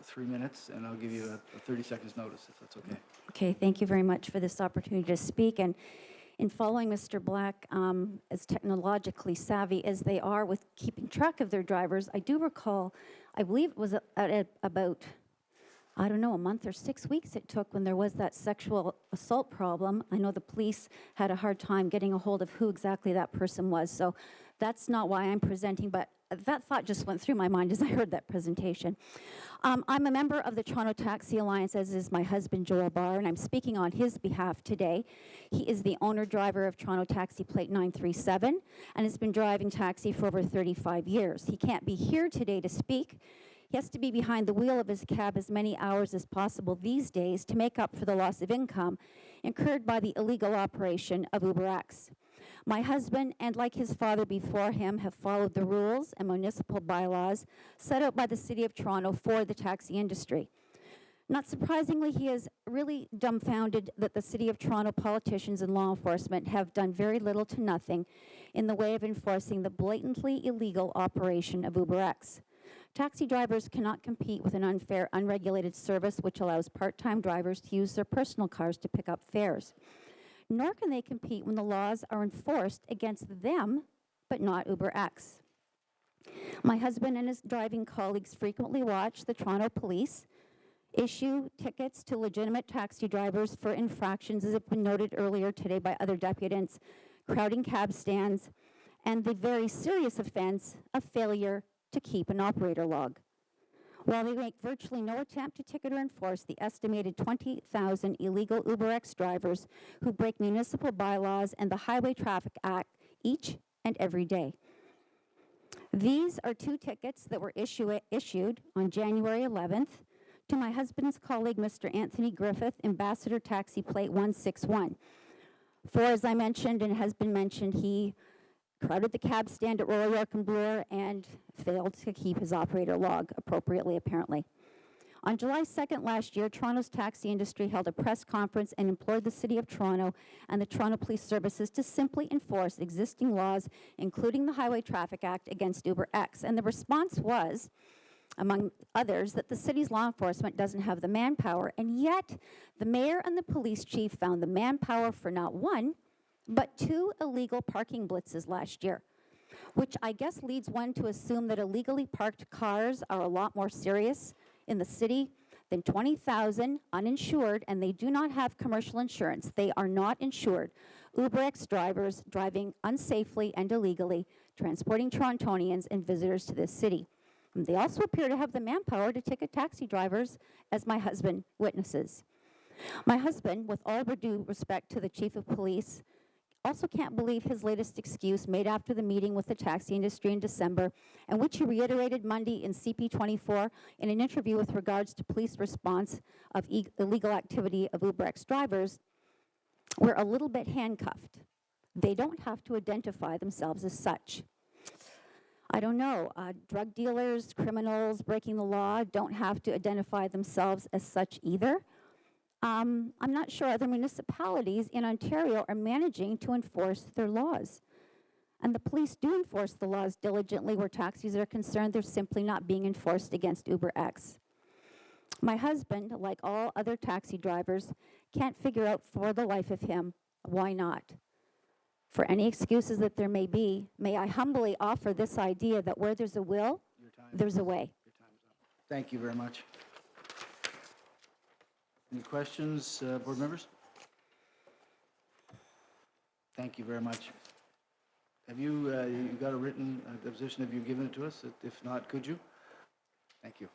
3 minutes, and I'll give you a 30 seconds notice, if that's okay. Okay, thank you very much for this opportunity to speak. And in following Mr. Black, as technologically savvy as they are with keeping track of their drivers, I do recall, I believe it was at about, I don't know, a month or 6 weeks it took when there was that sexual assault problem. I know the police had a hard time getting a hold of who exactly that person was. So that's not why I'm presenting, but that thought just went through my mind as I heard that presentation. I'm a member of the Toronto Taxi Alliance, as is my husband, Joel Barr, and I'm speaking on his behalf today. He is the owner-driver of Toronto Taxi Plate 937 and has been driving taxi for over 35 years. He can't be here today to speak. He has to be behind the wheel of his cab as many hours as possible these days to make up for the loss of income incurred by the illegal operation of UberX. My husband, and like his father before him, have followed the rules and municipal bylaws set out by the City of Toronto for the taxi industry. Not surprisingly, he is really dumbfounded that the City of Toronto politicians and law enforcement have done very little to nothing in the way of enforcing the blatantly illegal operation of UberX. Taxi drivers cannot compete with an unfair, unregulated service which allows part-time drivers to use their personal cars to pick up fares. Nor can they compete when the laws are enforced against them, but not UberX. My husband and his driving colleagues frequently watch the Toronto Police issue tickets to legitimate taxi drivers for infractions, as has been noted earlier today by other deputants, crowding cab stands, and the very serious offense of failure to keep an operator log. While they make virtually no attempt to ticket or enforce the estimated 20,000 illegal UberX drivers who break municipal bylaws and the Highway Traffic Act each and every day. These are 2 tickets that were issued on January 11th to my husband's colleague, Mr. Anthony Griffith, Ambassador Taxi Plate 161. For, as I mentioned and has been mentioned, he crowded the cab stand at Royal York and Bloor and failed to keep his operator log appropriately, apparently. On July 2nd last year, Toronto's taxi industry held a press conference and implored the City of Toronto and the Toronto Police Services to simply enforce existing laws, including the Highway Traffic Act, against UberX. And the response was, among others, that the city's law enforcement doesn't have the manpower, and yet the mayor and the police chief found the manpower for not 1, but 2 illegal parking blitzes last year, which I guess leads one to assume that illegally parked cars are a lot more serious in the city than 20,000 uninsured, and they do not have commercial insurance. They are not insured. UberX drivers driving unsafely and illegally, transporting Torontonians and visitors to this city. And they also appear to have the manpower to ticket taxi drivers, as my husband witnesses. My husband, with all due respect to the chief of police, also can't believe his latest excuse made after the meeting with the taxi industry in December, and which he reiterated Monday in CP24 in an interview with regards to police response of illegal activity of UberX drivers. We're a little bit handcuffed. They don't have to identify themselves as such. I don't know, drug dealers, criminals breaking the law don't have to identify themselves as such either. I'm not sure other municipalities in Ontario are managing to enforce their laws. And the police do enforce the laws diligently where taxis are concerned. They're simply not being enforced against UberX. My husband, like all other taxi drivers, can't figure out for the life of him why not. For any excuses that there may be, may I humbly offer this idea that where there's a will, there's a way. Thank you very much. Any questions, board members? Thank you very much. Have you, you got a written deposition? Have you given it to us? If not, could you? Thank you.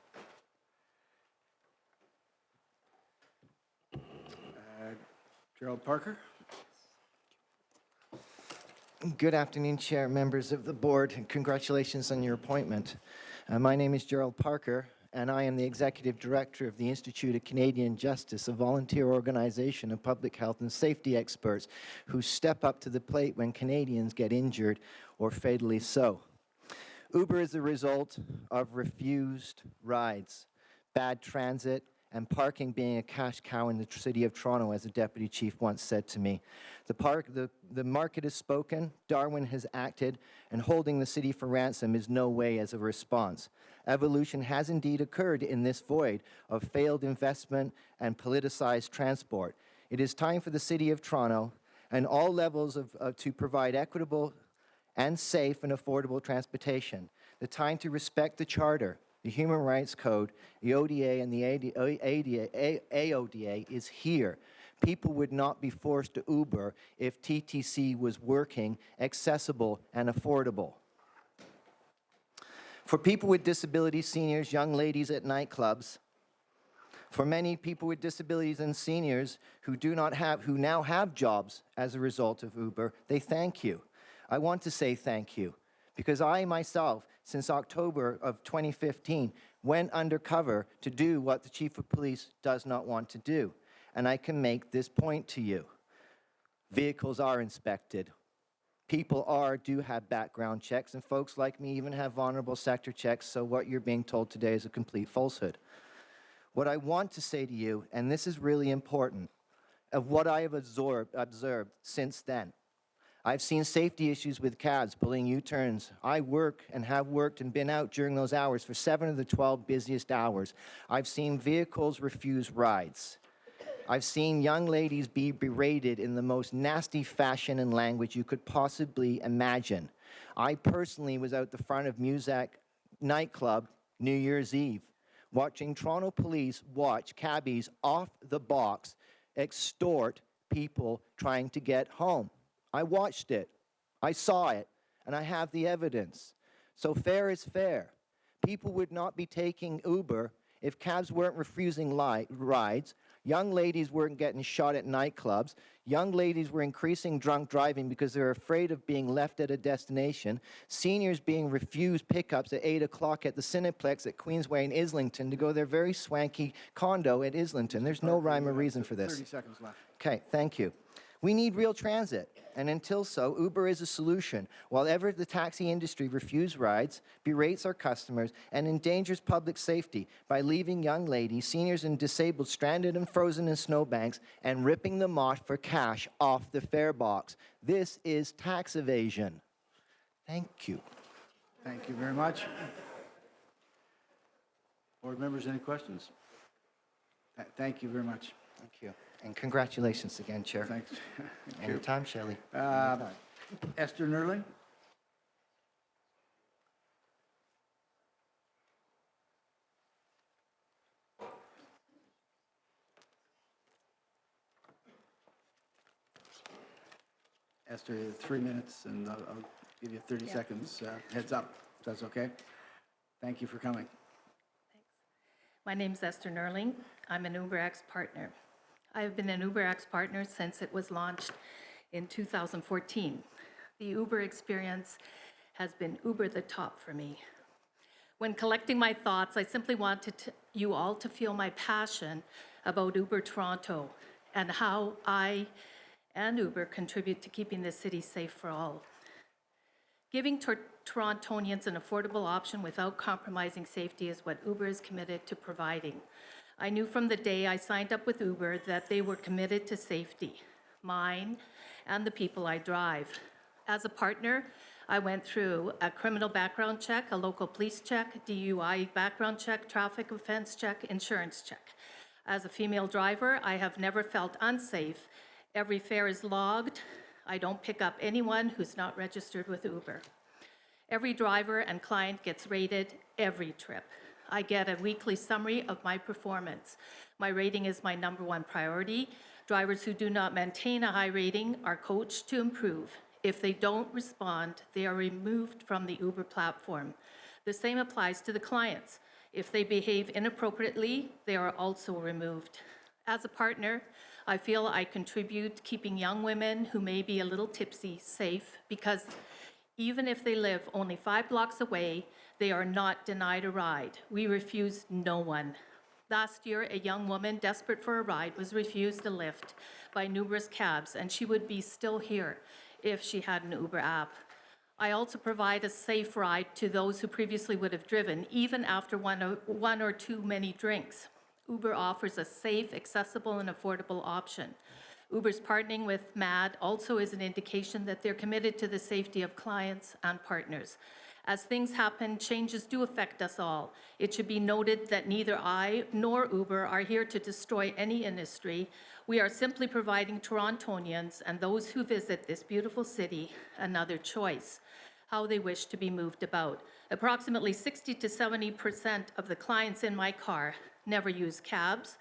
Gerald Parker. Good afternoon, Chair, members of the board, and congratulations on your appointment. My name is Gerald Parker, and I am the Executive Director of the Institute of Canadian Justice, a volunteer organization of public health and safety experts who step up to the plate when Canadians get injured or fatally so. Uber is the result of refused rides, bad transit, and parking being a cash cow in the city of Toronto, as the deputy chief once said to me. The market has spoken, Darwin has acted, and holding the city for ransom is no way as a response. Evolution has indeed occurred in this void of failed investment and politicized transport. It is time for the city of Toronto and all levels to provide equitable and safe and affordable transportation. The time to respect the Charter, the Human Rights Code, the ODA, and the AODA is here. People would not be forced to Uber if TTC was working, accessible, and affordable. For people with disabilities, seniors, young ladies at nightclubs, for many people with disabilities and seniors who now have jobs as a result of Uber, they thank you. I want to say thank you, because I myself, since October of 2015, went undercover to do what the Chief of Police does not want to do. And I can make this point to you. Vehicles are inspected. People do have background checks, and folks like me even have vulnerable sector checks, so what you're being told today is a complete falsehood. What I want to say to you, and this is really important, of what I have observed since then, I've seen safety issues with cabs pulling U-turns. I work and have worked and been out during those hours for 7 of the 12 busiest hours. I've seen vehicles refuse rides. I've seen young ladies be berated in the most nasty fashion and language you could possibly imagine. I personally was out the front of Muzak nightclub New Year's Eve, watching Toronto police watch cabbies off the box extort people trying to get home. I watched it, I saw it, and I have the evidence. So fair is fair. People would not be taking Uber if cabs weren't refusing rides. Young ladies weren't getting shot at nightclubs. Young ladies were increasing drunk driving because they're afraid of being left at a destination. Seniors being refused pickups at 8 o'clock at the Cineplex at Queensway in Islington to go to their very swanky condo at Islington. There's no rhyme or reason for this. 30 seconds left. Okay, thank you. We need real transit, and until so, Uber is a solution. While ever the taxi industry refuses rides, berates our customers, and endangers public safety by leaving young ladies, seniors, and disabled stranded and frozen in snowbanks and ripping them off for cash off the fare box. This is tax evasion. Thank you. Thank you very much. Board members, any questions? Thank you very much. Thank you. And congratulations again, Chair. Thanks. Anytime, Shelley. Esther Nerling? Esther, 3 minutes, and I'll give you 30 seconds heads up, if that's okay. Thank you for coming. My name's Esther Nerling. I'm an UberX partner. I have been an UberX partner since it was launched in 2014. The Uber experience has been Uber the top for me. When collecting my thoughts, I simply wanted you all to feel my passion about Uber Toronto and how I and Uber contribute to keeping the city safe for all. Giving Torontonians an affordable option without compromising safety is what Uber is committed to providing. I knew from the day I signed up with Uber that they were committed to safety, mine and the people I drive. As a partner, I went through a criminal background check, a local police check, DUI background check, traffic offense check, insurance check. As a female driver, I have never felt unsafe. Every fare is logged. I don't pick up anyone who's not registered with Uber. Every driver and client gets rated every trip. I get a weekly summary of my performance. My rating is my #1 priority. Drivers who do not maintain a high rating are coached to improve. If they don't respond, they are removed from the Uber platform. The same applies to the clients. If they behave inappropriately, they are also removed. As a partner, I feel I contribute to keeping young women who may be a little tipsy safe, because even if they live only 5 blocks away, they are not denied a ride. We refuse no one. Last year, a young woman desperate for a ride was refused a lift by numerous cabs, and she would be still here if she had an Uber app. I also provide a safe ride to those who previously would have driven, even after one or too many drinks. Uber offers a safe, accessible, and affordable option. Uber's partnering with MAD also is an indication that they're committed to the safety of clients and partners. As things happen, changes do affect us all. It should be noted that neither I nor Uber are here to destroy any industry. We are simply providing Torontonians and those who visit this beautiful city another choice, how they wish to be moved about. Approximately 60 to 70% of the clients in my car never use cabs.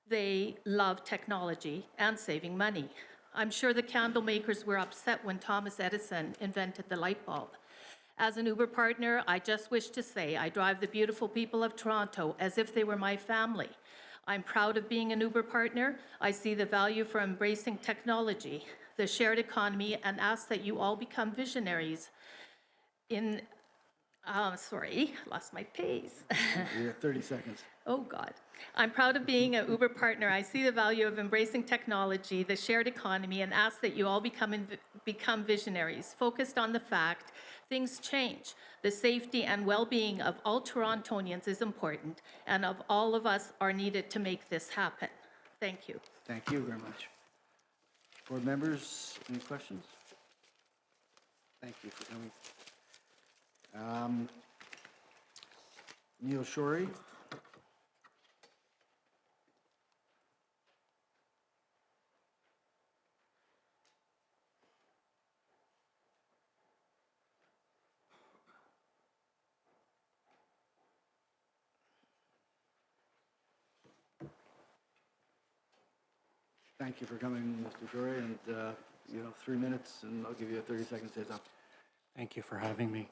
They love technology and saving money. I'm sure the candle makers were upset when Thomas Edison invented the light bulb. As an Uber partner, I just wish to say I drive the beautiful people of Toronto as if they were my family. I'm proud of being an Uber partner. I see the value for embracing technology, the shared economy, and ask that you all become visionaries in, lost my pace. You have 30 seconds. Oh, God. I'm proud of being an Uber partner. I see the value of embracing technology, the shared economy, and ask that you all become visionaries, focused on the fact things change. The safety and well-being of all Torontonians is important, and of all of us are needed to make this happen. Thank you. Thank you very much. Board members, any questions? Thank you for coming. Neil Shorey. Thank you for coming, Mr. Shorey, and 3 minutes, and I'll give you a 30 seconds heads up. Thank you for having me.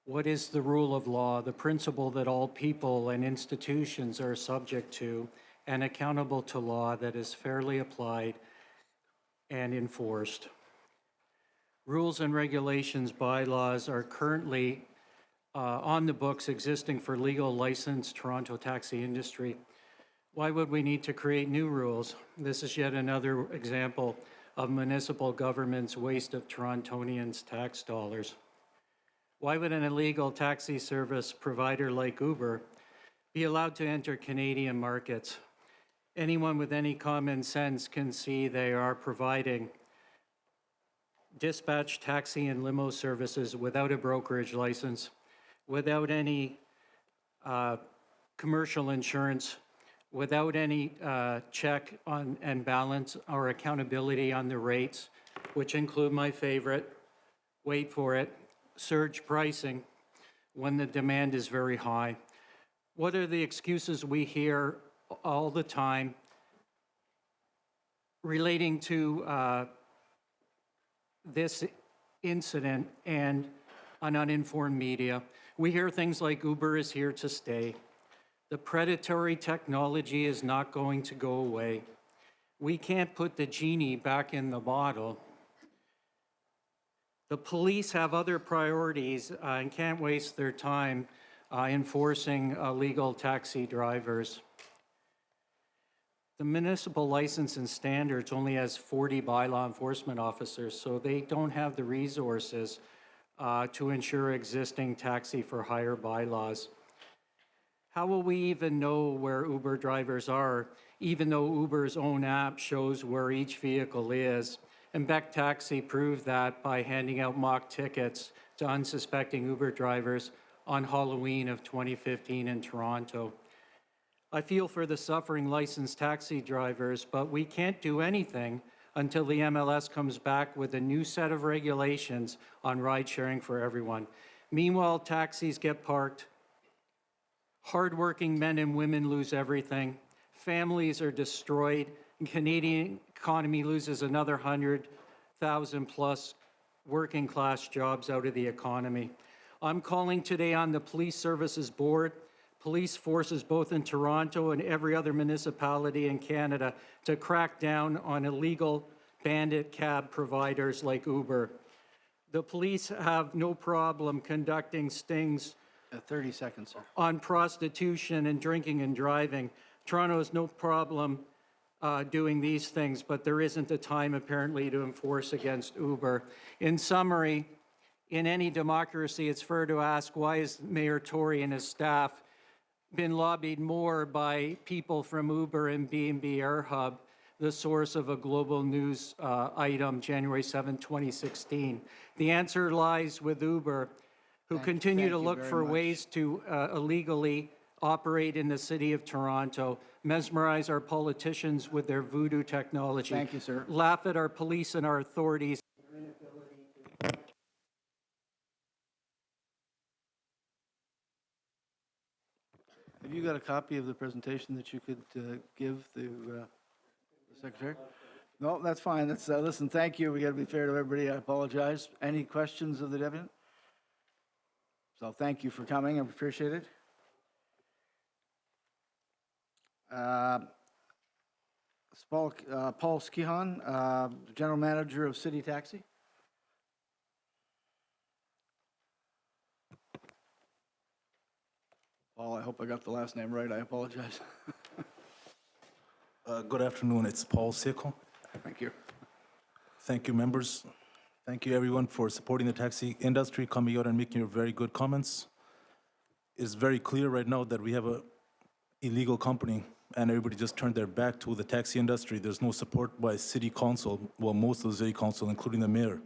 What is the rule of law, the principle that all people and institutions are subject to and accountable to law that is fairly applied and enforced? Rules and regulations, bylaws are currently on the books existing for legal licensed Toronto taxi industry. Why would we need to create new rules? This is yet another example of municipal government's waste of Torontonians' tax dollars. Why would an illegal taxi service provider like Uber be allowed to enter Canadian markets? Anyone with any common sense can see they are providing dispatch, taxi, and limo services without a brokerage license, without any commercial insurance, without any check on and balance or accountability on the rates, which include my favorite, wait for it, surge pricing when the demand is very high. What are the excuses we hear all the time relating to this incident and on uninformed media? We hear things like Uber is here to stay. The predatory technology is not going to go away. We can't put the genie back in the bottle. The police have other priorities and can't waste their time enforcing illegal taxi drivers. The municipal license and standards only has 40 bylaw enforcement officers, so they don't have the resources to ensure existing taxi for hire bylaws. How will we even know where Uber drivers are, even though Uber's own app shows where each vehicle is? And Beck Taxi proved that by handing out mock tickets to unsuspecting Uber drivers on Halloween of 2015 in Toronto. I feel for the suffering licensed taxi drivers, but we can't do anything until the MLS comes back with a new set of regulations on ride sharing for everyone. Meanwhile, taxis get parked. Hardworking men and women lose everything. Families are destroyed. And Canadian economy loses another 100,000 plus working class jobs out of the economy. I'm calling today on the Police Services Board, police forces both in Toronto and every other municipality in Canada to crack down on illegal bandit cab providers like Uber. The police have no problem conducting stings 30 seconds, sir. on prostitution and drinking and driving. Toronto has no problem doing these things, but there isn't the time apparently to enforce against Uber. In summary, in any democracy, it's fair to ask, why is Mayor Tory and his staff been lobbied more by people from Uber and B&B Air Hub, the source of a global news item, January 7, 2016? The answer lies with Uber, who continue to look for ways to illegally operate in the city of Toronto, mesmerize our politicians with their voodoo technology. Thank you, sir. Laugh at our police and our authorities. Have you got a copy of the presentation that you could give the Secretary? No, that's fine. That's, listen, thank you. We got to be fair to everybody. I apologize. Any questions of the deputy? So thank you for coming. I appreciate it. Paul Skihan, General Manager of City Taxi. Paul, I hope I got the last name right. I apologize. Good afternoon. It's Paul Sickle. Thank you. Thank you, members. Thank you, everyone, for supporting the taxi industry, coming out and making your very good comments. It's very clear right now that we have a illegal company and everybody just turned their back to the taxi industry. There's no support by city council, well, most of the city council, including the mayor.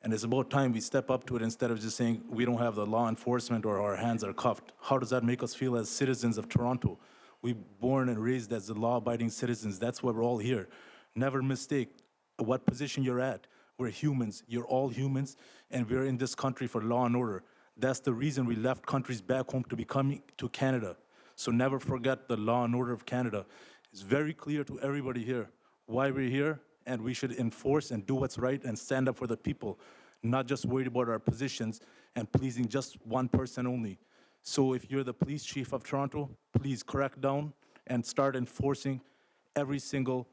And it's about time we step up to it instead of just saying we don't have the law enforcement or our hands are cuffed. How does that make us feel as citizens of Toronto? We're born and raised as the law-abiding citizens. That's why we're all here. Never mistake what position you're at. We're humans. You're all humans, and we're in this country for law and order. That's the reason we left countries back home to be coming to Canada. So never forget the law and order of Canada. It's very clear to everybody here why we're here, and we should enforce and do what's right and stand up for the people. not just worried about our positions and pleasing just one person only. So if you're the police chief of Toronto, please crack down and start enforcing every single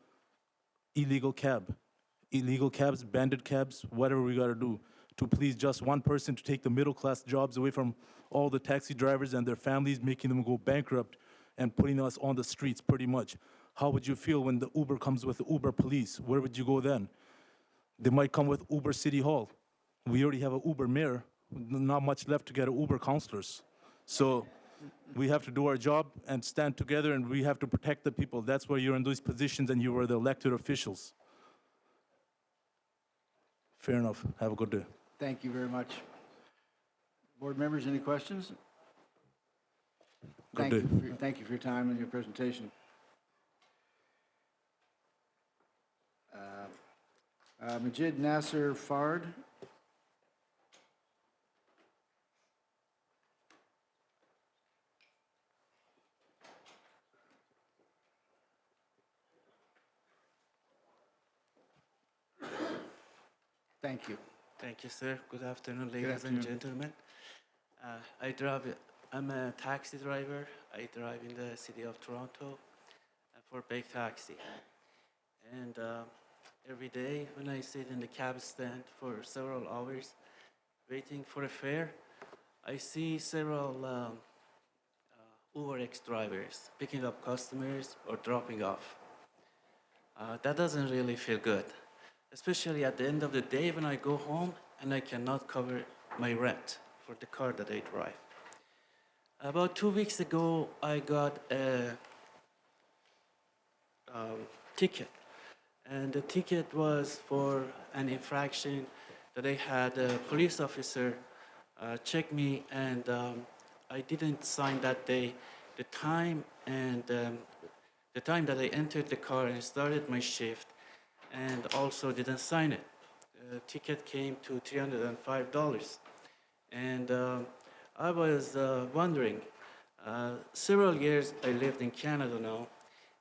illegal cabs, bandit cabs, whatever we gotta do to please just one person to take the middle-class jobs away from all the taxi drivers and their families, making them go bankrupt and putting us on the streets pretty much. How would you feel when the Uber comes with the Uber police? Where would you go then? They might come with Uber City Hall. We already have an Uber mayor, not much left to get Uber counselors. So we have to do our job and stand together, and we have to protect the people. That's why you're in those positions and you are the elected officials. Fair enough. Have a good day. Thank you very much. Board members, any questions? Good day. Thank you for your time and your presentation. Majid Nasser Fard. Thank you. Thank you, sir. Good afternoon, Good ladies and afternoon. gentlemen. I'm a taxi driver. I drive in the city of Toronto for Big Taxi. And every day when I sit in the cab stand for several hours waiting for a fare, I see several UberX drivers picking up customers or dropping off. That doesn't really feel good, especially at the end of the day when I go home and I cannot cover my rent for the car that I drive. About 2 weeks ago, I got a ticket, and the ticket was for an infraction that I had a police officer check me, and I didn't sign that day the time that I entered the car and started my shift, and also didn't sign it. The ticket came to $305. And I was wondering, several years I lived in Canada now,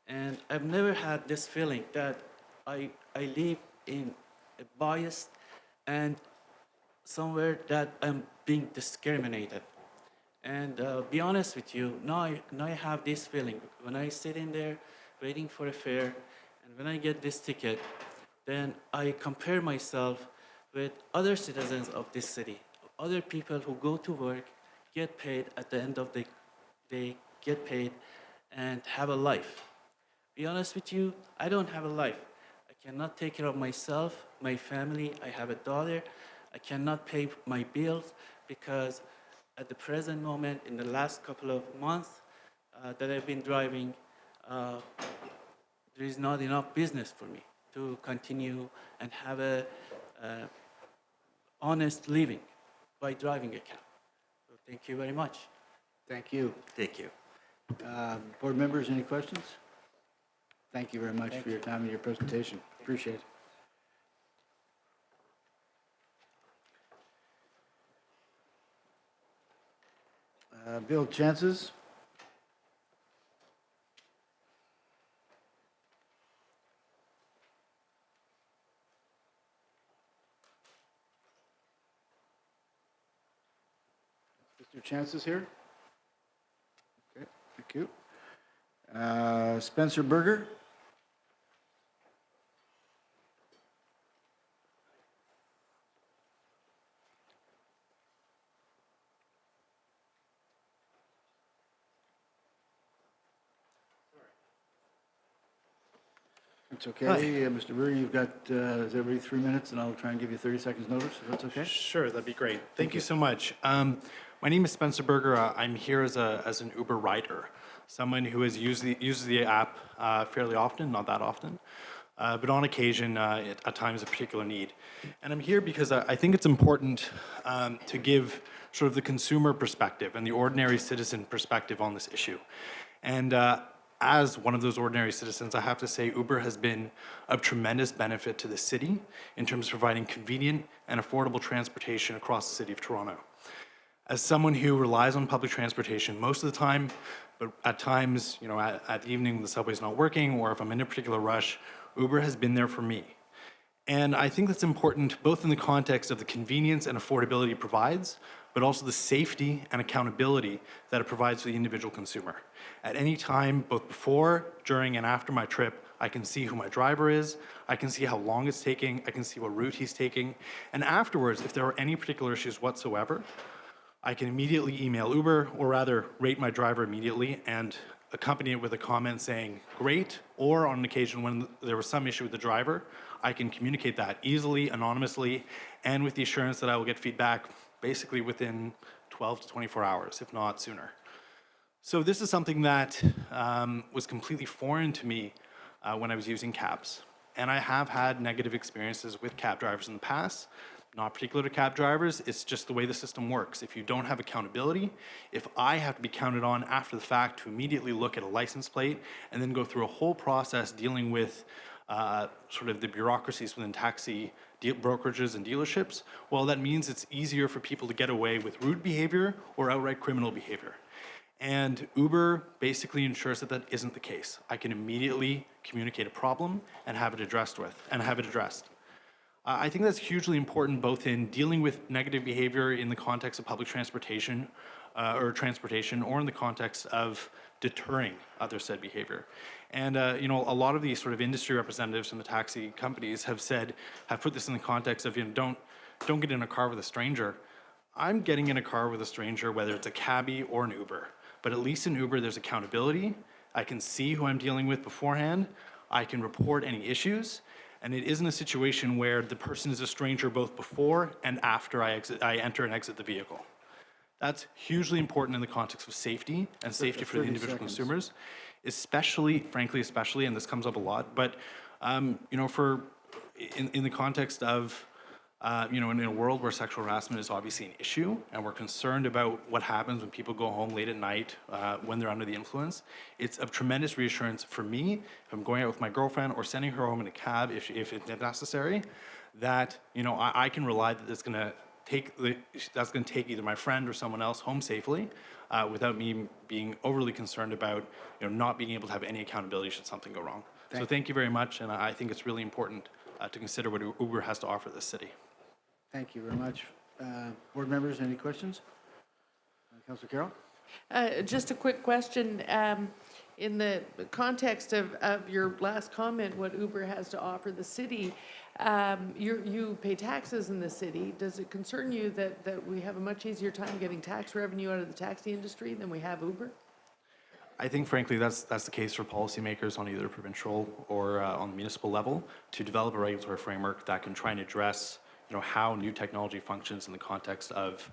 and I've never had this feeling that I live in a biased and somewhere that I'm being discriminated. And be honest with you, now I have this feeling. When I sit in there waiting for a fare, and when I get this ticket, then I compare myself with other citizens of this city, other people who go to work, get paid at the end of the day, get paid, and have a life. Be honest with you, I don't have a life. I cannot take care of myself, my family. I have a daughter. I cannot pay my bills because at the present moment, in the last couple of months that I've been driving, there is not enough business for me to continue and have a honest living by driving a cab. So thank you very much. Thank you. Thank you. Board members, any questions? Thank you very much for your time and your presentation. Appreciate it. Bill Chances. Mr. Chances here? Okay, thank you. Spencer Berger. It's okay, Mr. Berger, you've got, is everybody 3 minutes, and I'll try and give you 30 seconds notice, if that's okay? Sure, that'd be great. Thank you so much. My name is Spencer Berger. I'm here as an Uber rider, someone who uses the app fairly often, not that often, but on occasion, at times of particular need. And I'm here because I think it's important to give sort of the consumer perspective and the ordinary citizen perspective on this issue. And as one of those ordinary citizens, I have to say Uber has been of tremendous benefit to the city in terms of providing convenient and affordable transportation across the city of Toronto. As someone who relies on public transportation most of the time, but at times, you know, at evening the subway's not working, or if I'm in a particular rush, Uber has been there for me. And I think that's important both in the context of the convenience and affordability it provides, but also the safety and accountability that it provides for the individual consumer. At any time, both before, during, and after my trip, I can see who my driver is, I can see how long it's taking, I can see what route he's taking, and afterwards, if there are any particular issues whatsoever, I can immediately email Uber, or rather rate my driver immediately and accompany it with a comment saying, great, or on an occasion when there was some issue with the driver, I can communicate that easily, anonymously, and with the assurance that I will get feedback basically within 12 to 24 hours, if not sooner. So this is something that was completely foreign to me when I was using cabs. And I have had negative experiences with cab drivers in the past, not particular to cab drivers, it's just the way the system works. If you don't have accountability, if I have to be counted on after the fact to immediately look at a license plate and then go through a whole process dealing with sort of the bureaucracies within taxi brokerages and dealerships, well, that means it's easier for people to get away with rude behavior or outright criminal behavior. And Uber basically ensures that that isn't the case. I can immediately communicate a problem and have it addressed I think that's hugely important both in dealing with negative behavior in the context of public transportation or in the context of deterring other said behavior. And you know, a lot of these sort of industry representatives from the taxi companies have put this in the context of, you know, don't get in a car with a stranger. I'm getting in a car with a stranger, whether it's a cabbie or an Uber. But at least in Uber, there's accountability. I can see who I'm dealing with beforehand. I can report any issues. And it isn't a situation where the person is a stranger both before and after I enter and exit the vehicle. That's hugely important in the context of safety and safety for the individual consumers, especially, frankly, and this comes up a lot, but you know, in the context of you know, in a world where sexual harassment is obviously an issue, and we're concerned about what happens when people go home late at night when they're under the influence, it's of tremendous reassurance for me, if I'm going out with my girlfriend or sending her home in a cab if it's necessary, that, you know, I can rely that that's going to take either my friend or someone else home safely without me being overly concerned about, you know, not being able to have any accountability should something go wrong. So thank you very much, and I think it's really important to consider what Uber has to offer this city. Thank you very much. Board members, any questions? Councillor Carroll? Just a quick question. In the context of your last comment, what Uber has to offer the city, you pay taxes in the city. Does it concern you that we have a much easier time getting tax revenue out of the taxi industry than we have Uber? I think, frankly, that's the case for policymakers on either provincial or on the municipal level to develop a regulatory framework that can try and address, you know, how new technology functions in the context of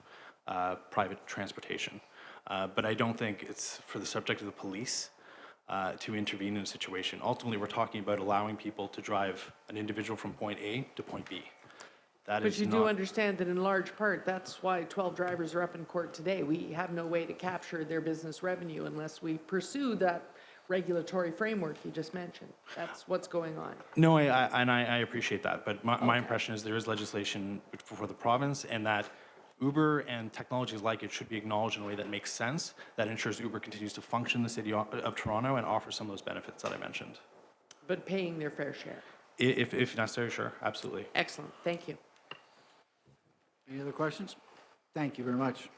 private transportation. But I don't think it's for the subject of the police to intervene in a situation. Ultimately, we're talking about allowing people to drive an individual from point A to point B. But you do understand that in large part, that's why 12 drivers are up in court today. We have no way to capture their business revenue unless we pursue that regulatory framework you just mentioned. That's what's going on. No, I appreciate that, but my impression is there is legislation for the province, and that Uber and technologies like it should be acknowledged in a way that makes sense, that ensures Uber continues to function in the city of Toronto and offer some of those benefits that I mentioned. But paying their fair share. If necessary, sure, absolutely. Excellent, thank you. Any other questions? Thank you very much.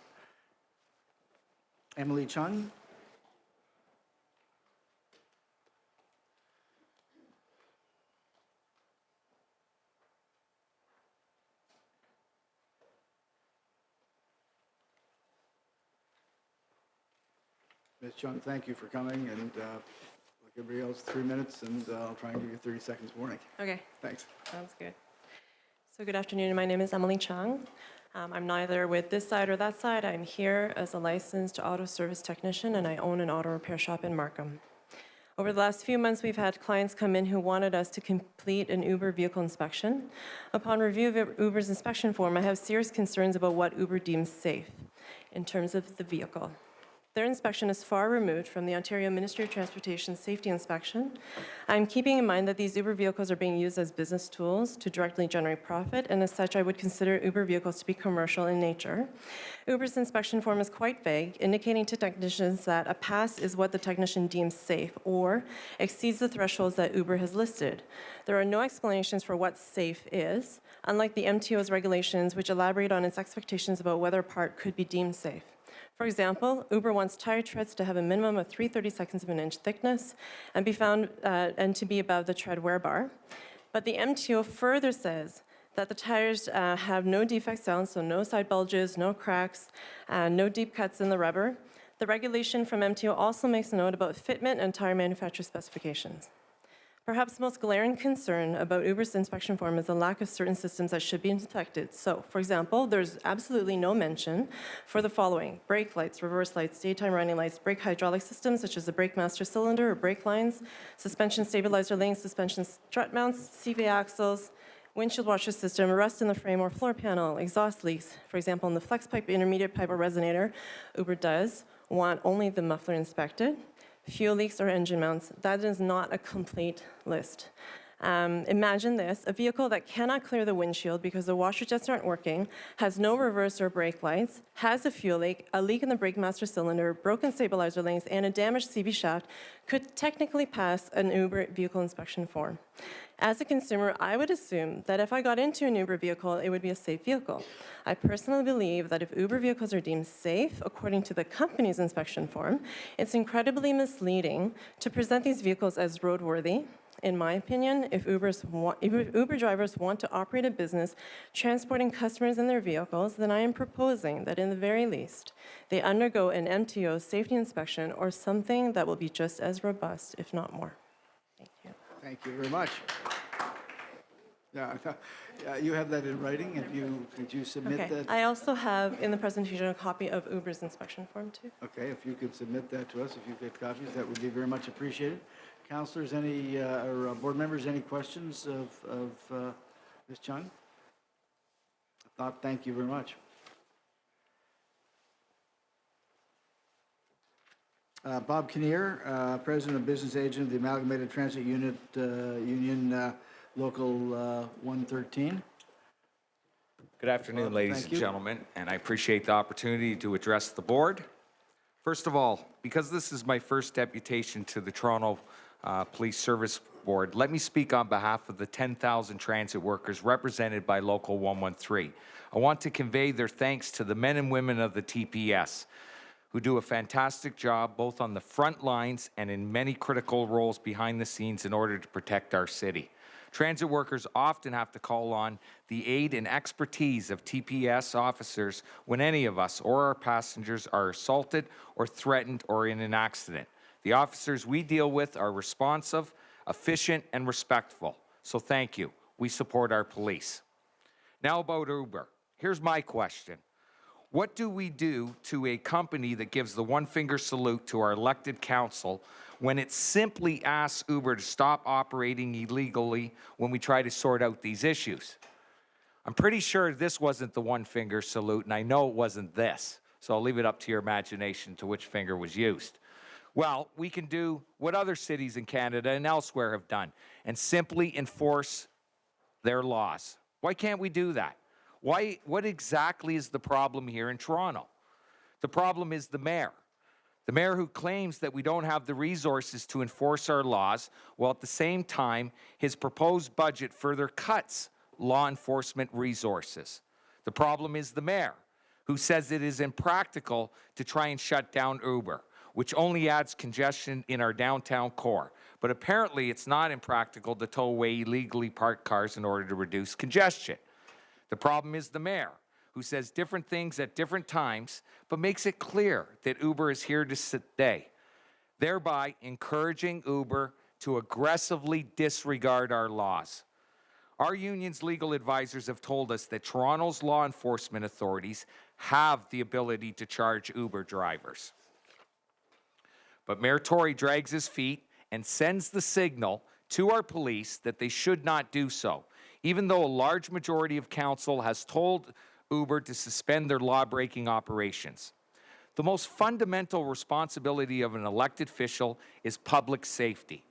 Emily Chung? Ms. Chung, thank you for coming, and like everybody else, 3 minutes, and I'll try and give you 30 seconds warning. Okay. Thanks. Sounds good. So good afternoon. My name is Emily Chung. I'm neither with this side or that side. I'm here as a licensed auto service technician, and I own an auto repair shop in Markham. Over the last few months, we've had clients come in who wanted us to complete an Uber vehicle inspection. Upon review of Uber's inspection form, I have serious concerns about what Uber deems safe in terms of the vehicle. Their inspection is far removed from the Ontario Ministry of Transportation safety inspection. I'm keeping in mind that these Uber vehicles are being used as business tools to directly generate profit, and as such, I would consider Uber vehicles to be commercial in nature. Uber's inspection form is quite vague, indicating to technicians that a pass is what the technician deems safe or exceeds the thresholds that Uber has listed. There are no explanations for what safe is, unlike the MTO's regulations, which elaborate on its expectations about whether a part could be deemed safe. For example, Uber wants tire treads to have a minimum of 3/32 of an inch thickness and be found and to be above the tread wear bar. But the MTO further says that the tires have no defect sound, so no side bulges, no cracks, no deep cuts in the rubber. The regulation from MTO also makes a note about fitment and tire manufacturer specifications. Perhaps the most glaring concern about Uber's inspection form is the lack of certain systems that should be inspected. So, for example, there's absolutely no mention for the following: brake lights, reverse lights, daytime running lights, brake hydraulic systems such as the brake master cylinder or brake lines, suspension stabilizer lanes, suspension strut mounts, CV axles, windshield washer system, rust in the frame or floor panel, exhaust leaks. For example, in the flex pipe, intermediate pipe, or resonator, Uber does want only the muffler inspected. Fuel leaks or engine mounts. That is not a complete list. Imagine this: a vehicle that cannot clear the windshield because the washer jets aren't working, has no reverse or brake lights, has a fuel leak, a leak in the brake master cylinder, broken stabilizer lanes, and a damaged CV shaft could technically pass an Uber vehicle inspection form. As a consumer, I would assume that if I got into an Uber vehicle, it would be a safe vehicle. I personally believe that if Uber vehicles are deemed safe, according to the company's inspection form, it's incredibly misleading to present these vehicles as roadworthy. In my opinion, if Uber drivers want to operate a business transporting customers in their vehicles, then I am proposing that in the very least, they undergo an MTO safety inspection or something that will be just as robust, if not more. Thank you. Thank you very much. Yeah, you have that in writing. Could you submit Okay. that? I also have in the presentation a copy of Uber's inspection form too. Okay, if you could submit that to us, if you've got copies, that would be very much appreciated. Councilors, or board members, any questions of Ms. Chung? If not, thank you very much. Bob Kinnear, President of Business Agent of the Amalgamated Transit Unit Union Local 113. Good afternoon, ladies and gentlemen, and I appreciate the opportunity to address the board. First of all, because this is my first deputation to the Toronto Police Service Board, let me speak on behalf of the 10,000 transit workers represented by Local 113. I want to convey their thanks to the men and women of the TPS, who do a fantastic job both on the front lines and in many critical roles behind the scenes in order to protect our city. Transit workers often have to call on the aid and expertise of TPS officers when any of us or our passengers are assaulted or threatened or in an accident. The officers we deal with are responsive, efficient, and respectful. So thank you. We support our police. Now about Uber. Here's my question. What do we do to a company that gives the one-finger salute to our elected council when it simply asks Uber to stop operating illegally when we try to sort out these issues? I'm pretty sure this wasn't the one-finger salute, and I know it wasn't this. So I'll leave it up to your imagination to which finger was used. Well, we can do what other cities in Canada and elsewhere have done and simply enforce their laws. Why can't we do that? What exactly is the problem here in Toronto? The problem is the mayor. The mayor who claims that we don't have the resources to enforce our laws, while at the same time, his proposed budget further cuts law enforcement resources. The problem is the mayor, who says it is impractical to try and shut down Uber, which only adds congestion in our downtown core. But apparently it's not impractical to tow away illegally parked cars in order to reduce congestion. The problem is the mayor, who says different things at different times, but makes it clear that Uber is here to stay, thereby encouraging Uber to aggressively disregard our laws. Our union's legal advisors have told us that Toronto's law enforcement authorities have the ability to charge Uber drivers. But Mayor Tory drags his feet and sends the signal to our police that they should not do so, even though a large majority of council has told Uber to suspend their law-breaking operations. The most fundamental responsibility of an elected official is public safety.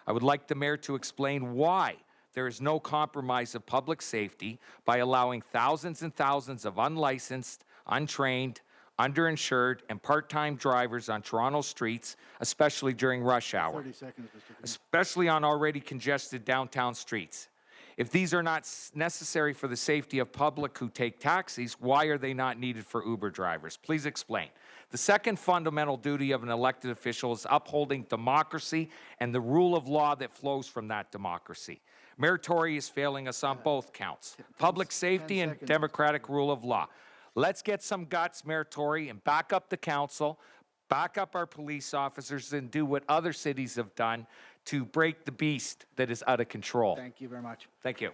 I would like the mayor to explain why there is no compromise of public safety by allowing thousands and thousands of unlicensed, untrained, underinsured, and part-time drivers on Toronto streets, especially during rush hour, 30 seconds, Mr. Green. especially on already congested downtown streets. If these are not necessary for the safety of public who take taxis, why are they not needed for Uber drivers? Please explain. The second fundamental duty of an elected official is upholding democracy and the rule of law that flows from that democracy. Mayor Tory is failing us on both counts, public safety and democratic rule of law. Let's get some guts, Mayor Tory, and back up the council, back up our police officers, and do what other cities have done to break the beast that is out of control. Thank you very much. Thank you.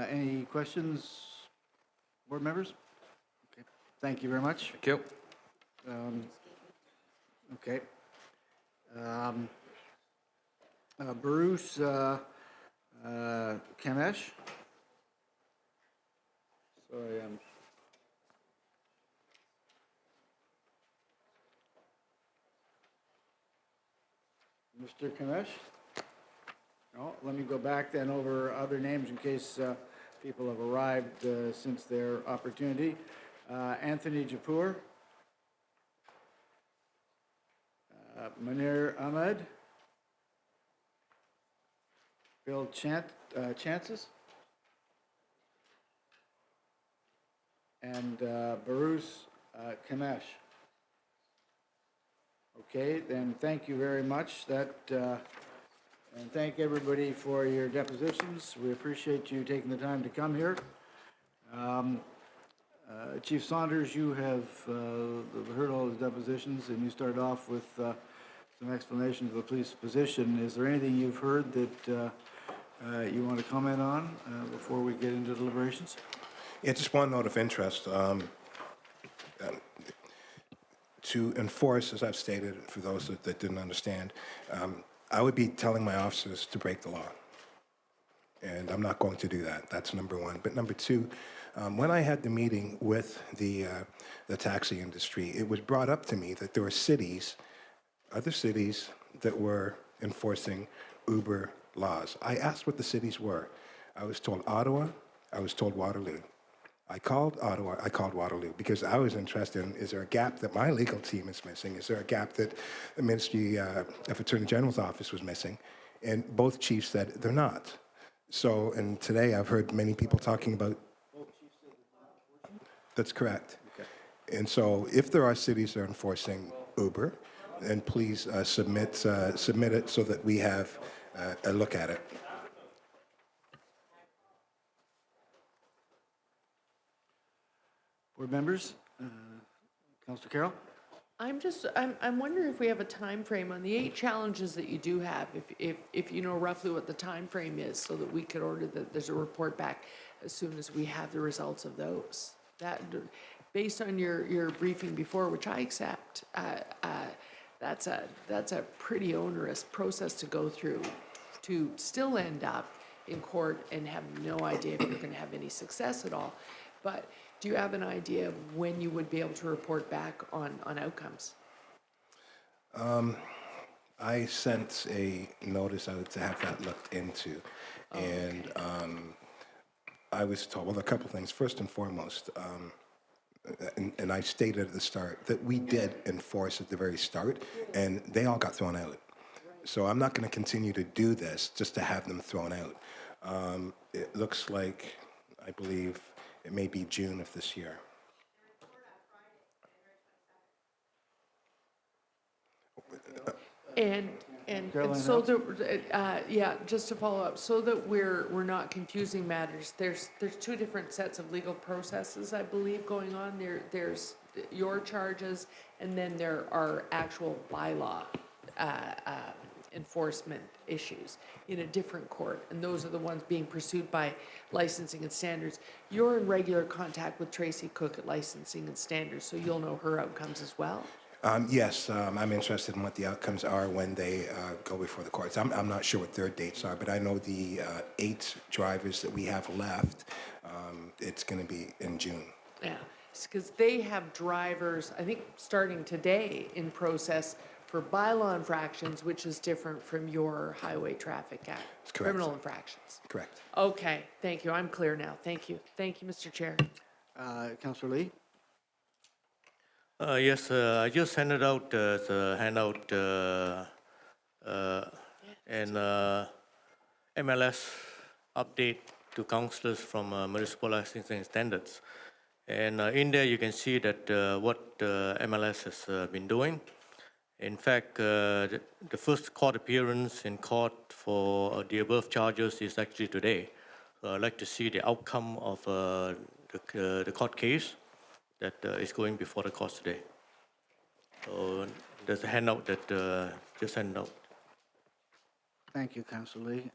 Any questions, board members? Okay. Thank you very much. Thank you. Okay. Bruce Kamesh. Sorry, Mr. Kamesh? No, let me go back then over other names in case people have arrived since their opportunity. Anthony Japour. Munir Ahmed. Bill Chances. And Bruce Kamesh. Okay, then thank you very much. And thank everybody for your depositions. We appreciate you taking the time to come here. Chief Saunders, you have heard all the depositions, and you started off with some explanation of the police position. Is there anything you've heard that you want to comment on before we get into deliberations? Yeah, just one note of interest. To enforce, as I've stated, for those that didn't understand, I would be telling my officers to break the law. And I'm not going to do that. That's number one. But number two, when I had the meeting with the taxi industry, it was brought up to me that there were cities, other cities, that were enforcing Uber laws. I asked what the cities were. I was told Ottawa, I was told Waterloo. I called Ottawa, I called Waterloo, because I was interested in, is there a gap that my legal team is missing? Is there a gap that the Ministry of Attorney General's office was missing? And both chiefs said they're not. So, and today I've heard many people talking about. That's correct. Okay. And so if there are cities that are enforcing Uber, then please submit it so that we have a look at it. Board members, Councillor Carroll? I'm wondering if we have a time frame on the 8 challenges that you do have, if you know roughly what the time frame is, so that we could order that there's a report back as soon as we have the results of those. That, based on your briefing before, which I accept, that's a pretty onerous process to go through to still end up in court and have no idea if you're going to have any success at all. But do you have an idea of when you would be able to report back on outcomes? I sent a notice out to have that looked into. Oh, and okay. I was told, well, a couple things. First and foremost, and I stated at the start that we did enforce at the very start, and they all got thrown out. So I'm not going to continue to do this just to have them thrown out. It looks like, I believe, it may be June of this year. And so that, yeah, just to follow up, so that we're not confusing matters, there's 2 different sets of legal processes, I believe, going on. There's your charges, and then there are actual bylaw enforcement issues in a different court, and those are the ones being pursued by licensing and standards. You're in regular contact with Tracy Cook at licensing and standards, so you'll know her outcomes as well. Yes, I'm interested in what the outcomes are when they go before the courts. I'm not sure what their dates are, but I know the 8 drivers that we have left, it's going to be in June. Yeah, because they have drivers, I think, starting today in process for bylaw infractions, which is different from your Highway Traffic Act. Correct. Criminal infractions. Correct. Okay, thank you. I'm clear now. Thank you. Thank you, Mr. Chair. Councillor Lee? Yes, I just handed out the handout and MLS update to councillors from Municipal Licensing Standards. And in there, you can see that what MLS has been doing. In fact, the first court appearance in court for the above charges is actually today. So I'd like to see the outcome of the court case that is going before the court today. So there's a handout that just handed out. Thank you, Councillor Lee.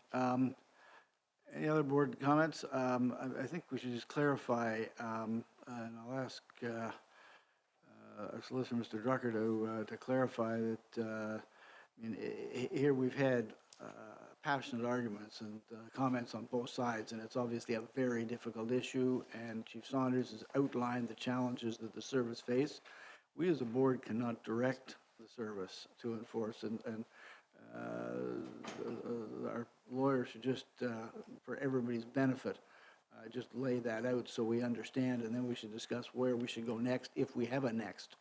Any other board comments? I think we should just clarify, and I'll ask our solicitor, Mr. Drucker, to clarify that here we've had passionate arguments and comments on both sides, and it's obviously a very difficult issue, and Chief Saunders has outlined the challenges that the service face. We as a board cannot direct the service to enforce, and our lawyers should just, for everybody's benefit, just lay that out so we understand, and then we should discuss where we should go next, if we have a next.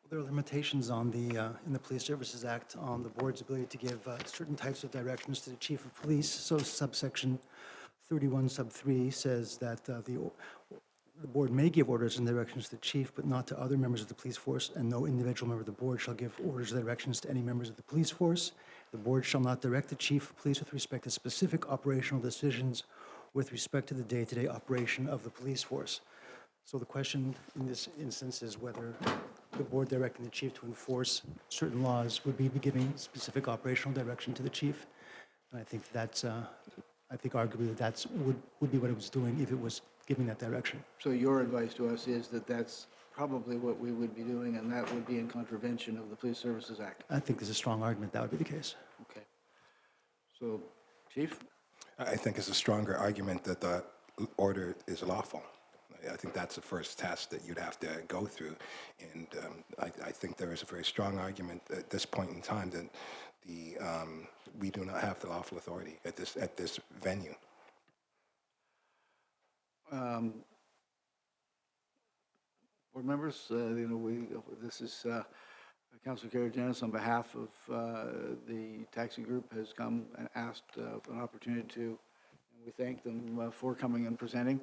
There are limitations on in the Police Services Act on the board's ability to give certain types of directions to the Chief of Police. So subsection 31 sub 3 says that the board may give orders and directions to the chief, but not to other members of the police force, and no individual member of the board shall give orders or directions to any members of the police force. The board shall not direct the chief of police with respect to specific operational decisions with respect to the day-to-day operation of the police force. So the question in this instance is whether the board directing the chief to enforce certain laws would be giving specific operational direction to the chief. And I think that's, I think arguably that would be what it was doing if it was giving that direction. So your advice to us is that that's probably what we would be doing, and that would be in contravention of the Police Services Act. I think there's a strong argument that would be the case. Okay. So, Chief? I think it's a stronger argument that the order is lawful. I think that's the first test that you'd have to go through. And I think there is a very strong argument at this point in time that we do not have the lawful authority at this venue. Board members, this is Councilor Karygiannis on behalf of the taxi group has come and asked for an opportunity to, and we thank them for coming and presenting.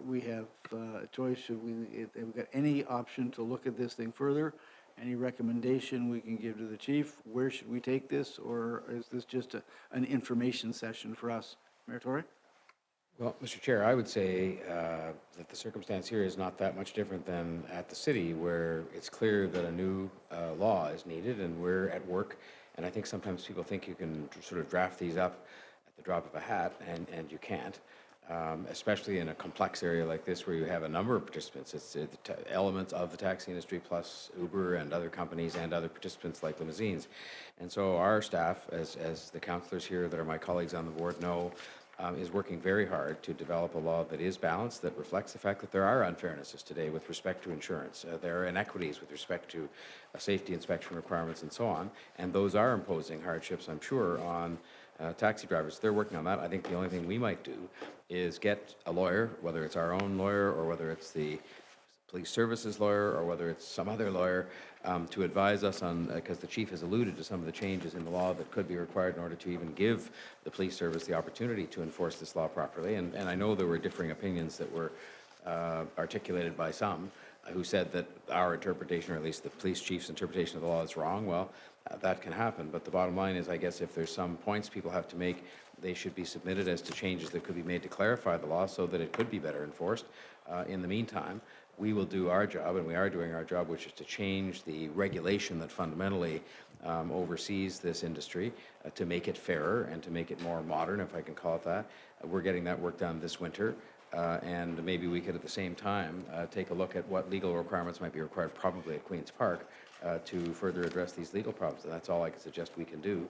We have a choice. If we've got any option to look at this thing further, any recommendation we can give to the chief, where should we take this, or is this just an information session for us? Mayor Tory? Well, Mr. Chair, I would say that the circumstance here is not that much different than at the city, where it's clear that a new law is needed, and we're at work. And I think sometimes people think you can sort of draft these up at the drop of a hat, and you can't. Especially in a complex area like this where you have a number of participants. It's elements of the taxi industry plus Uber and other companies and other participants like limousines. And so our staff, as the councillors here that are my colleagues on the board know, is working very hard to develop a law that is balanced, that reflects the fact that there are unfairnesses today with respect to insurance. There are inequities with respect to safety inspection requirements and so on. And those are imposing hardships, I'm sure, on taxi drivers. They're working on that. I think the only thing we might do is get a lawyer, whether it's our own lawyer or whether it's the police services lawyer or whether it's some other lawyer, to advise us on, because the chief has alluded to some of the changes in the law that could be required in order to even give the police service the opportunity to enforce this law properly. And I know there were differing opinions that were articulated by some who said that our interpretation, or at least the police chief's interpretation of the law, is wrong. Well, that can happen, but the bottom line is, I guess, if there's some points people have to make, they should be submitted as to changes that could be made to clarify the law so that it could be better enforced. In the meantime, we will do our job, and we are doing our job, which is to change the regulation that fundamentally oversees this industry to make it fairer and to make it more modern, if I can call it that. We're getting that work done this winter. And maybe we could, at the same time, take a look at what legal requirements might be required, probably at Queen's Park, to further address these legal problems. And that's all I can suggest we can do,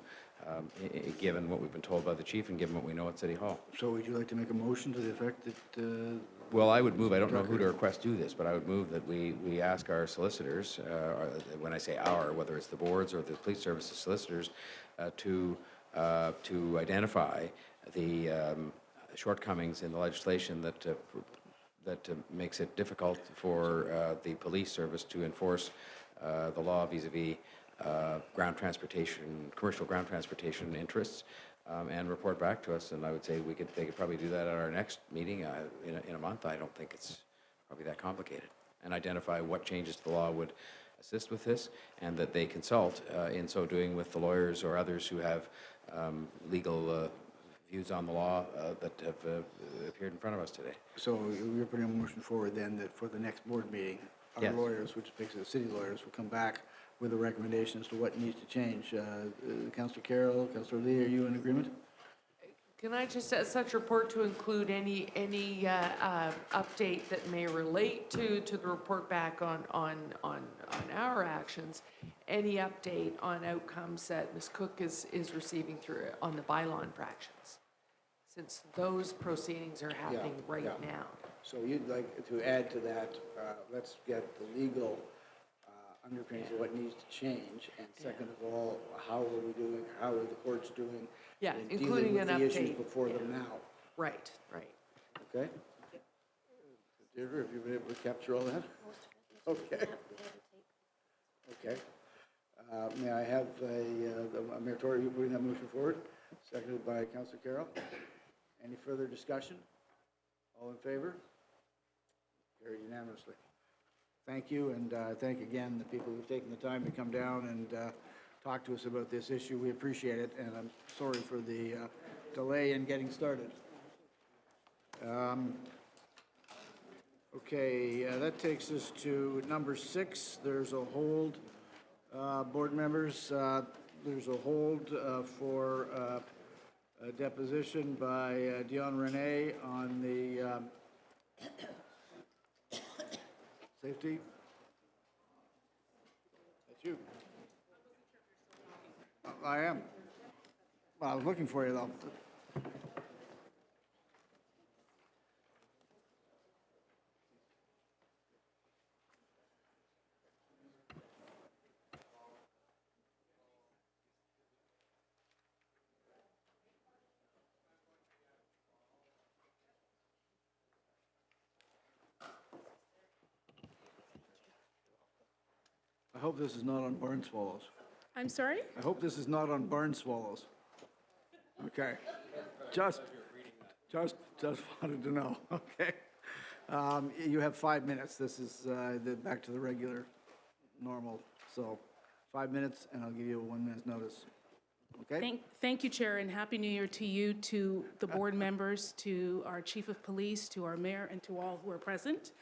given what we've been told by the chief and given what we know at City Hall. So would you like to make a motion to the effect that... Well, I would move, I don't know who to request do this, but I would move that we ask our solicitors, when I say our, whether it's the boards or the police services solicitors, to identify the shortcomings in the legislation that makes it difficult for the police service to enforce the law vis-a-vis ground transportation, commercial ground transportation interests, and report back to us. And I would say they could probably do that at our next meeting in a month. I don't think it's probably that complicated. And identify what changes to the law would assist with this, and that they consult in so doing with the lawyers or others who have legal views on the law that have appeared in front of us today. So you're putting a motion forward then that for the next board meeting, our Yes. lawyers, which makes it the city lawyers, will come back with a recommendation as to what needs to change. Councillor Carroll, Councillor Lee, are you in agreement? Can I just ask such report to include any update that may relate to the report back on our actions, any update on outcomes that Ms. Cook is receiving through on the bylaw infractions, since those proceedings are happening right now. So you'd like to add to that, let's get the legal underpinnings of what needs to change, and second of all, how are we doing, how are the courts doing? Yeah, in including dealing with an the issues update. before them now. Right, right. Okay? Deirdre, have you been able to capture all that? Okay. Okay. May I have Mayor Tory, you putting that motion forward? Seconded by Councillor Carroll. Any further discussion? All in favor? Carried unanimously. Thank you, and thank again the people who've taken the time to come down and talk to us about this issue. We appreciate it, and I'm sorry for the delay in getting started. Okay, that takes us to number 6. There's a hold, board members, there's a hold for a deposition by Dion Renee on the safety. That's you. I am. Well, I was looking for you, though. I hope this is not on barn swallows. I'm sorry? I hope this is not on barn swallows. Okay. Just wanted to know. Okay. You have 5 minutes. This is back to the regular, normal. So 5 minutes, and I'll give you a 1 minute's notice. Okay? Thank you, Chair, and Happy New Year to you, to the board members, to our Chief of Police, to our Mayor, and to all who are present.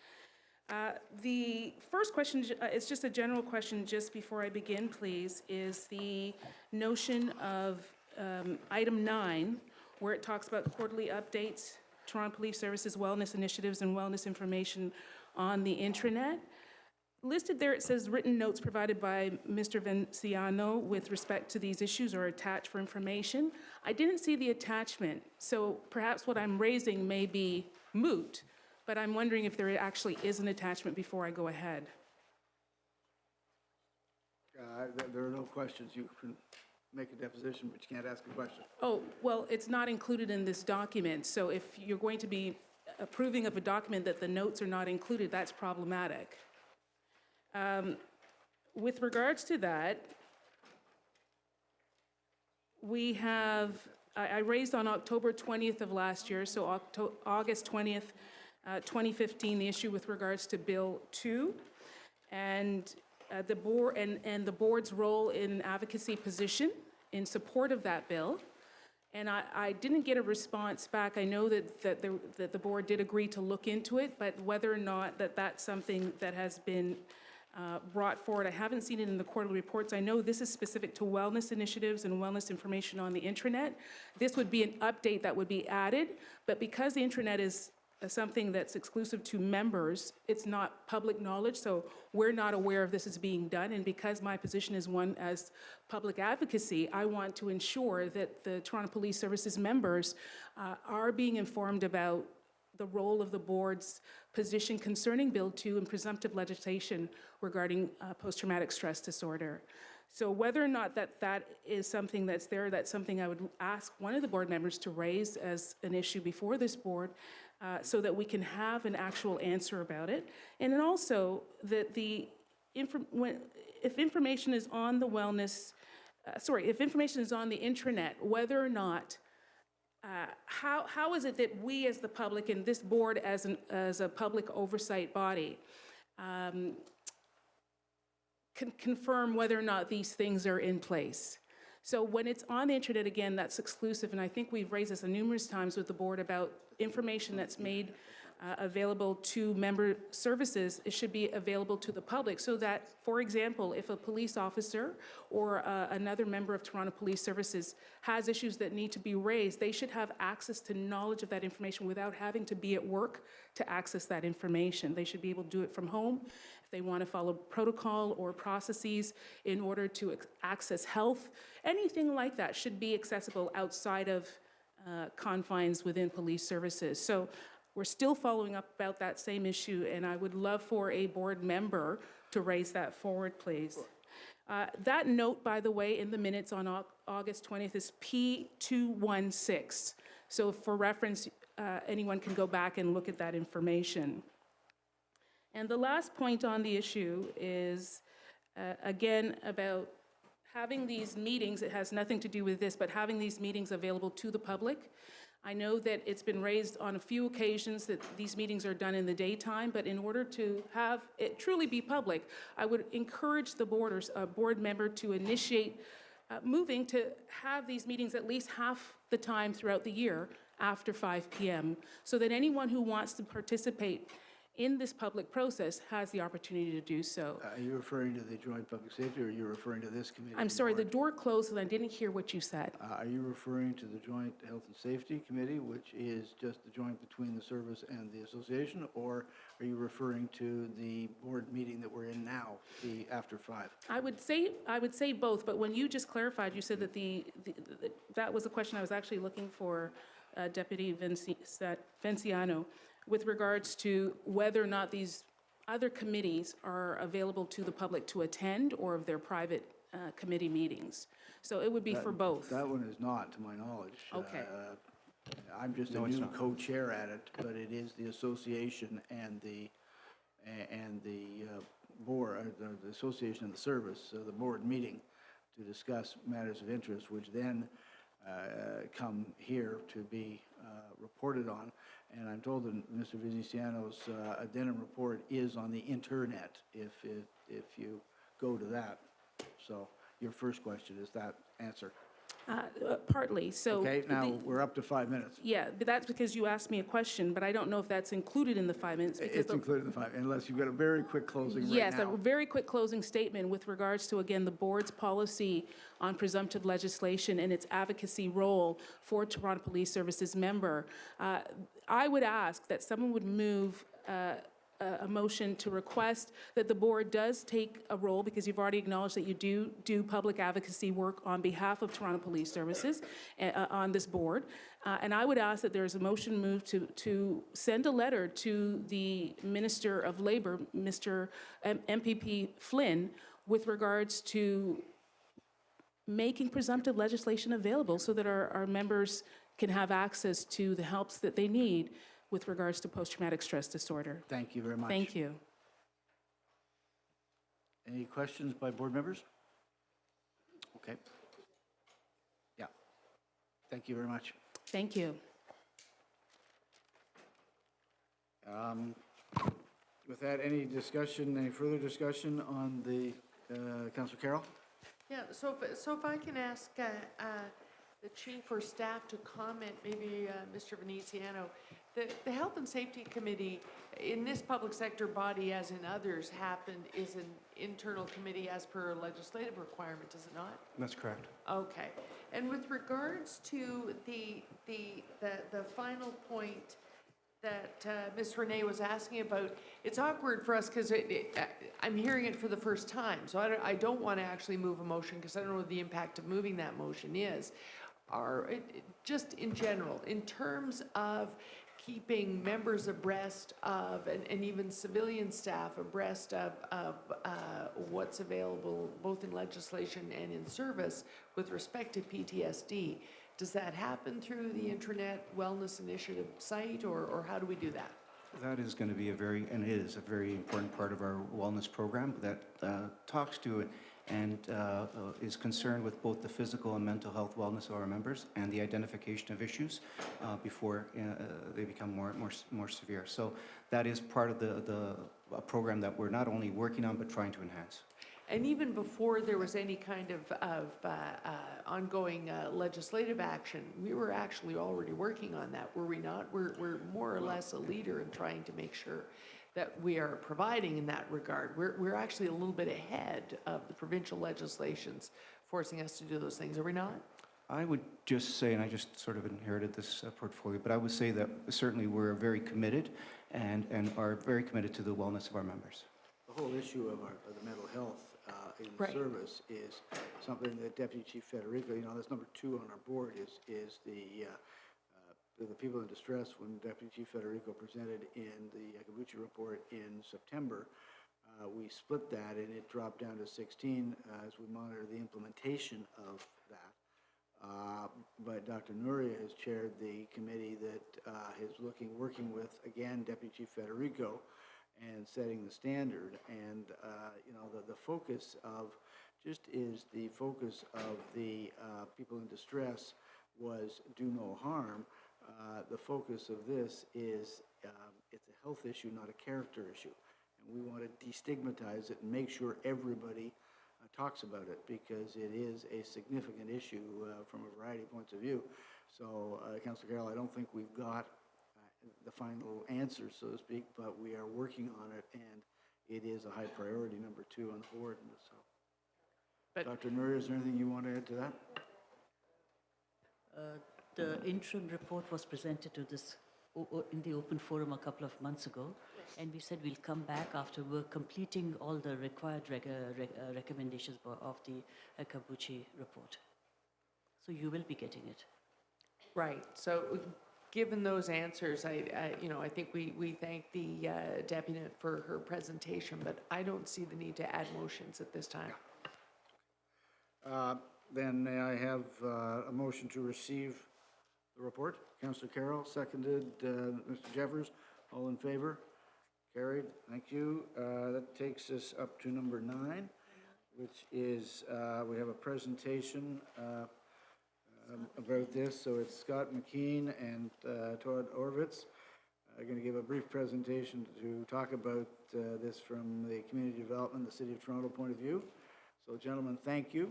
The first question is just a general question, just before I begin, please, is the notion of item 9, where it talks about quarterly updates, Toronto Police Services wellness initiatives and wellness information on the intranet. Listed there, it says written notes provided by Mr. Venciano with respect to these issues are attached for information. I didn't see the attachment, so perhaps what I'm raising may be moot, but I'm wondering if there actually is an attachment before I go ahead. There are no questions. You can make a deposition, but you can't ask a question. Oh, well, it's not included in this document, so if you're going to be approving of a document that the notes are not included, that's problematic. With regards to that, we have, I raised on October 20th of last year, so August 20th, 2015, the issue with regards to Bill 2, and the board and the board's role in advocacy position in support of that bill. And I didn't get a response back. I know that the board did agree to look into it, but whether or not that's something that has been brought forward, I haven't seen it in the quarterly reports. I know this is specific to wellness initiatives and wellness information on the intranet. This would be an update that would be added, but because the intranet is something that's exclusive to members. It's not public knowledge, so we're not aware of this as being done. And because my position is one as public advocacy, I want to ensure that the Toronto Police Services members are being informed about the role of the board's position concerning Bill 2 and presumptive legislation regarding post-traumatic stress disorder. So whether or not that is something that's there, that's something I would ask one of the board members to raise as an issue before this board, so that we can have an actual answer about it. And then also that if information is on the wellness, if information is on the intranet, whether or not, how is it that we as the public and this board as a public oversight body can confirm whether or not these things are in place? So when it's on the internet, again, that's exclusive, and I think we've raised this numerous times with the board about information that's made available to member services. It should be available to the public so that, for example, if a police officer or another member of Toronto Police Services has issues that need to be raised, they should have access to knowledge of that information without having to be at work to access that information. They should be able to do it from home. If they want to follow protocol or processes in order to access health, anything like that should be accessible outside of confines within police services. So we're still following up about that same issue, and I would love for a board member to raise that forward, please. That note, by the way, in the minutes on August 20th is P216. So for reference, anyone can go back and look at that information. And the last point on the issue is, again, about having these meetings. It has nothing to do with this, but having these meetings available to the public. I know that it's been raised on a few occasions that these meetings are done in the daytime, but in order to have it truly be public, I would encourage the board member to initiate moving to have these meetings at least half the time throughout the year after 5 p.m. so that anyone who wants to participate in this public process has the opportunity to do so. Are you referring to the Joint Public Safety, or are you referring to this committee? I'm sorry, the door closed and I didn't hear what you said. Are you referring to the Joint Health and Safety Committee, which is just the joint between the service and the association, or are you referring to the board meeting that we're in now, the after 5? I would say both, but when you just clarified, you said that that was the question I was actually looking for, Deputy Venciano, with regards to whether or not these other committees are available to the public to attend, or if they're private committee meetings. So it would be for both. That one is not, to my knowledge. Okay. I'm just a new co-chair at it, but it is the association and the board, the association and the service, the board meeting to discuss matters of interest, which then come here to be reported on. And I'm told that Mr. Veneziano's addendum report is on the internet if you go to that. So your first question is that answer? Partly. So okay, now we're up to 5 minutes. Yeah, but that's because you asked me a question, but I don't know if that's included in the 5 minutes. It's included in the 5, unless you've got a very quick closing right now. Yes, a very quick closing statement with regards to, again, the board's policy on presumptive legislation and its advocacy role for Toronto Police Services member. I would ask that someone would move a motion to request that the board does take a role, because you've already acknowledged that you do public advocacy work on behalf of Toronto Police Services on this board. And I would ask that there's a motion moved to send a letter to the Minister of Labor, Mr. MPP Flynn, with regards to making presumptive legislation available so that our members can have access to the helps that they need with regards to post-traumatic stress disorder. Thank you very much. Thank you. Any questions by board members? Okay. Yeah. Thank you very much. Thank you. With that, any further discussion on the, Councillor Carroll? Yeah, so if I can ask the chief or staff to comment, maybe Mr. Veneziano, the Health and Safety Committee in this public sector body, as in others, is an internal committee as per legislative requirement, is it not? That's correct. Okay. And with regards to the final point that Ms. Renee was asking about, it's awkward for us because I'm hearing it for the first time. So I don't want to actually move a motion because I don't know what the impact of moving that motion is. Just in general, in terms of keeping members abreast of, and even civilian staff abreast of what's available both in legislation and in service with respect to PTSD. Does that happen through the Intranet Wellness Initiative site, or how do we do that? That is going to be and it is a very important part of our wellness program that talks to it and is concerned with both the physical and mental health wellness of our members and the identification of issues before they become more severe. So that is part of the program that we're not only working on but trying to enhance. And even before there was any kind of ongoing legislative action, we were actually already working on that, were we not? We're more or less a leader in trying to make sure that we are providing in that regard. We're actually a little bit ahead of the provincial legislations forcing us to do those things, are we not? I would just say, and I just sort of inherited this portfolio, but I would say that certainly we're very committed and are very committed to the wellness of our members. The whole issue of the mental health in service is something that Deputy Chief Federico, that's number 2 on our board, is the people in distress. When Deputy Chief Federico presented in the Kabuchi report in September, we split that and it dropped down to 16 as we monitor the implementation of that. But Dr. Nuria has chaired the committee that is working with, again, Deputy Chief Federico and setting the standard. And, the focus of the focus of the people in distress was do no harm. The focus of this is it's a health issue, not a character issue. And we want to destigmatize it and make sure everybody talks about it because it is a significant issue from a variety of points of view. So, Councillor Carroll, I don't think we've got the final answer, so to speak, but we are working on it, and it is a high priority, number 2 on the board. So, Dr. Nuria, is there anything you want to add to that? The interim report was presented to this in the open forum a couple of months ago, and we said we'll come back after we're completing all the required recommendations of the Kabuchi report. So you will be getting it. Right. So given those answers, I think we thank the deputy for her presentation, but I don't see the need to add motions at this time. Then may I have a motion to receive the report? Councillor Carroll, seconded. Mr. Jeffers, all in favor? Carried. Thank you. That takes us up to number 9, which is we have a presentation about this. So it's Scott McKean and Todd Orvitz are going to give a brief presentation to talk about this from the community development, the City of Toronto point of view. So, gentlemen, thank you.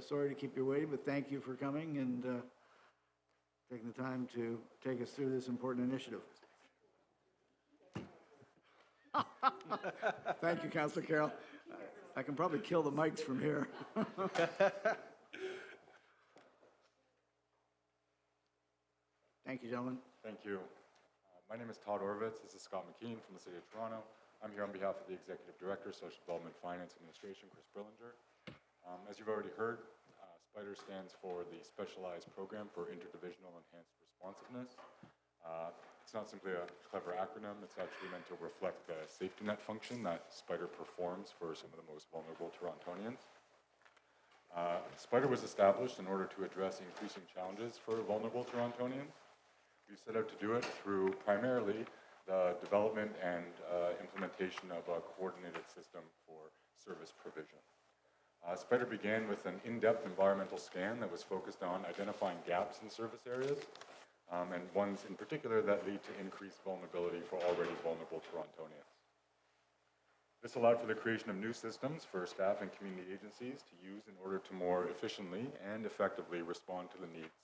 Sorry to keep you waiting, but thank you for coming and taking the time to take us through this important initiative. Thank you, Councillor Carroll. I can probably kill the mics from here. Thank you, gentlemen. Thank you. My name is Todd Orvitz. This is Scott McKean from the City of Toronto. I'm here on behalf of the Executive Director, Social Development, Finance, Administration, Chris Brillinger. As you've already heard, SPIDER stands for the Specialized Program for Interdivisional Enhanced Responsiveness. It's not simply a clever acronym. It's actually meant to reflect the safety net function that SPIDER performs for some of the most vulnerable Torontonians. SPIDER was established in order to address increasing challenges for vulnerable Torontonians. We set out to do it through primarily the development and implementation of a coordinated system for service provision. SPIDER began with an in-depth environmental scan that was focused on identifying gaps in service areas, and ones in particular that lead to increased vulnerability for already vulnerable Torontonians. This allowed for the creation of new systems for staff and community agencies to use in order to more efficiently and effectively respond to the needs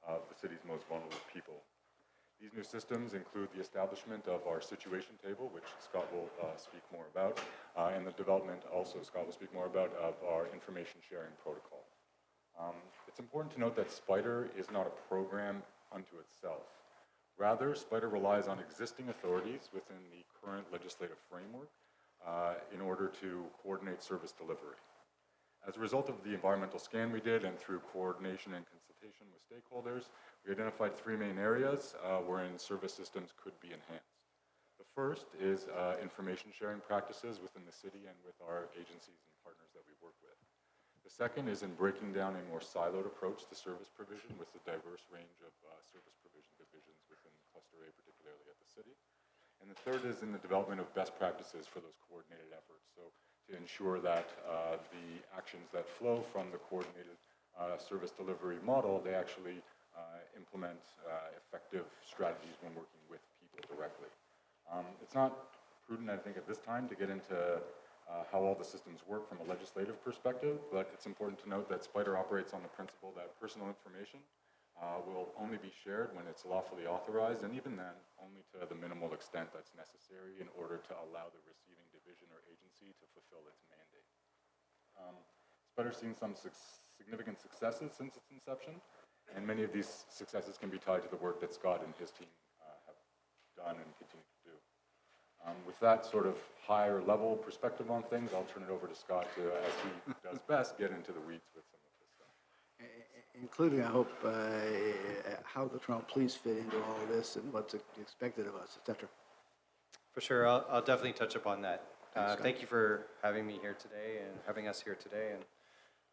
of the city's most vulnerable people. These new systems include the establishment of our situation table, which Scott will speak more about, and the development also, Scott will speak more about, of our information sharing protocol. It's important to note that SPIDER is not a program unto itself. Rather, Spider relies on existing authorities within the current legislative framework in order to coordinate service delivery. As a result of the environmental scan we did and through coordination and consultation with stakeholders, we identified three main areas wherein service systems could be enhanced. The first is information sharing practices within the city and with our agencies and partners that we work with. The second is in breaking down a more siloed approach to service provision with the diverse range of service provision divisions within Cluster A, particularly at the city. And the third is in the development of best practices for those coordinated efforts. So to ensure that the actions that flow from the coordinated service delivery model, they actually implement effective strategies when working with people directly. It's not prudent, I think, at this time to get into how all the systems work from a legislative perspective, but it's important to note that Spider operates on the principle that personal information will only be shared when it's lawfully authorized, and even then, only to the minimal extent that's necessary in order to allow the receiving division or agency to fulfill its mandate. Spider's seen some significant successes since its inception, and many of these successes can be tied to the work that Scott and his team have done and continue to do. With that sort of higher level perspective on things, I'll turn it over to Scott to, as he does best, get into the weeds with some of this stuff. Including, I hope, how the Toronto Police fit into all of this and what's expected of us, et cetera. For sure, I'll definitely touch upon that. Thanks, Scott. Thank you for having me here today and having us here today. And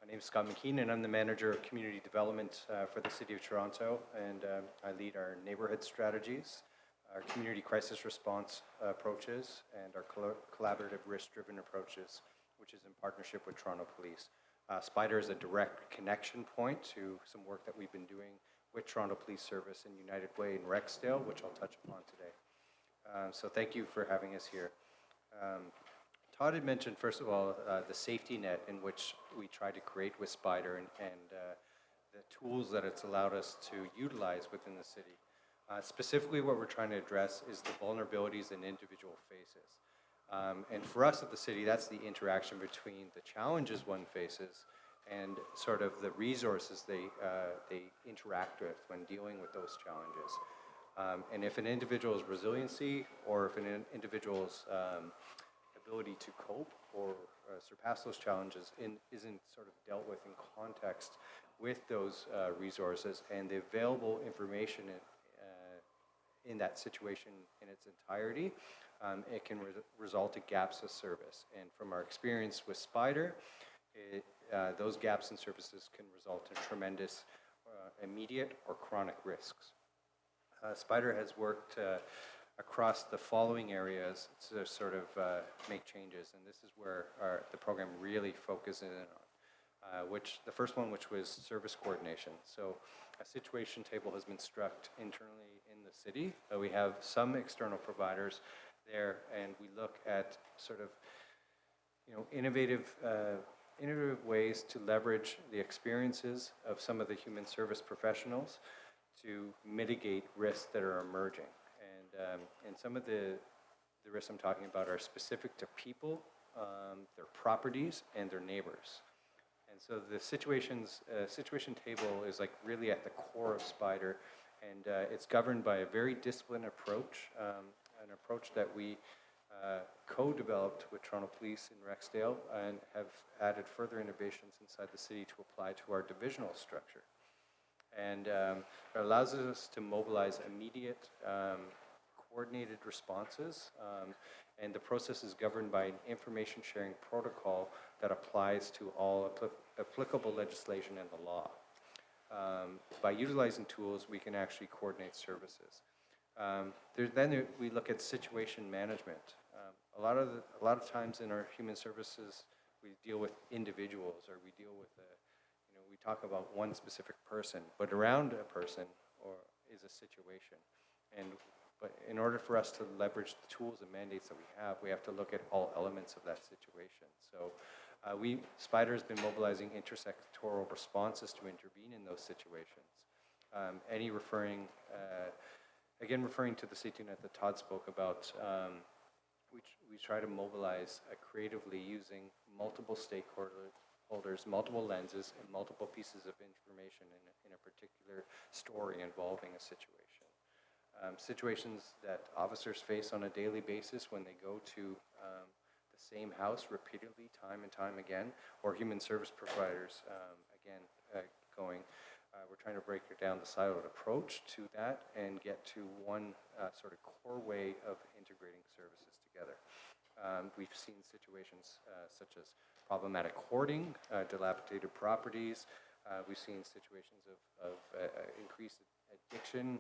my name is Scott McKean, and I'm the Manager of Community Development for the City of Toronto, and I lead our neighborhood strategies, our community crisis response approaches, and our collaborative risk-driven approaches, which is in partnership with Toronto Police. Spider is a direct connection point to some work that we've been doing with Toronto Police Service and United Way in Rexdale, which I'll touch upon today. So thank you for having us here. Todd had mentioned, first of all, the safety net in which we try to create with Spider and the tools that it's allowed us to utilize within the city. Specifically, what we're trying to address is the vulnerabilities in individual faces. And for us at the city, that's the interaction between the challenges one faces and sort of the resources they interact with when dealing with those challenges. And if an individual's resiliency or if an individual's ability to cope or surpass those challenges isn't sort of dealt with in context with those resources and the available information in that situation in its entirety, it can result in gaps of service. And from our experience with Spider, those gaps in services can result in tremendous immediate or chronic risks. Spider has worked across the following areas to sort of make changes, and this is where the program really focuses in on. The first one, which was service coordination. So a situation table has been struck internally in the city. We have some external providers there, and we look at sort of, innovative ways to leverage the experiences of some of the human service professionals to mitigate risks that are emerging. And some of the risks I'm talking about are specific to people, their properties, and their neighbors. And so the situation table is like really at the core of Spider, and it's governed by a very disciplined approach, an approach that we co-developed with Toronto Police in Rexdale and have added further innovations inside the city to apply to our divisional structure. And it allows us to mobilize immediate, coordinated responses, and the process is governed by an information sharing protocol that applies to all applicable legislation and the law. By utilizing tools, we can actually coordinate services. Then we look at situation management. A lot of times in our human services, we deal with individuals, or we deal with we talk about one specific person, but around a person is a situation. But in order for us to leverage the tools and mandates that we have to look at all elements of that situation. So Spider has been mobilizing intersectoral responses to intervene in those situations. Referring to the safety net that Todd spoke about, we try to mobilize creatively using multiple stakeholders, multiple lenses, and multiple pieces of information in a particular story involving a situation. situations that officers face on a daily basis when they go to the same house repeatedly, time and time again, or human service providers, again, going. We're trying to break down the siloed approach to that and get to one sort of core way of integrating services together. We've seen situations such as problematic hoarding, dilapidated properties. We've seen situations of increased addiction,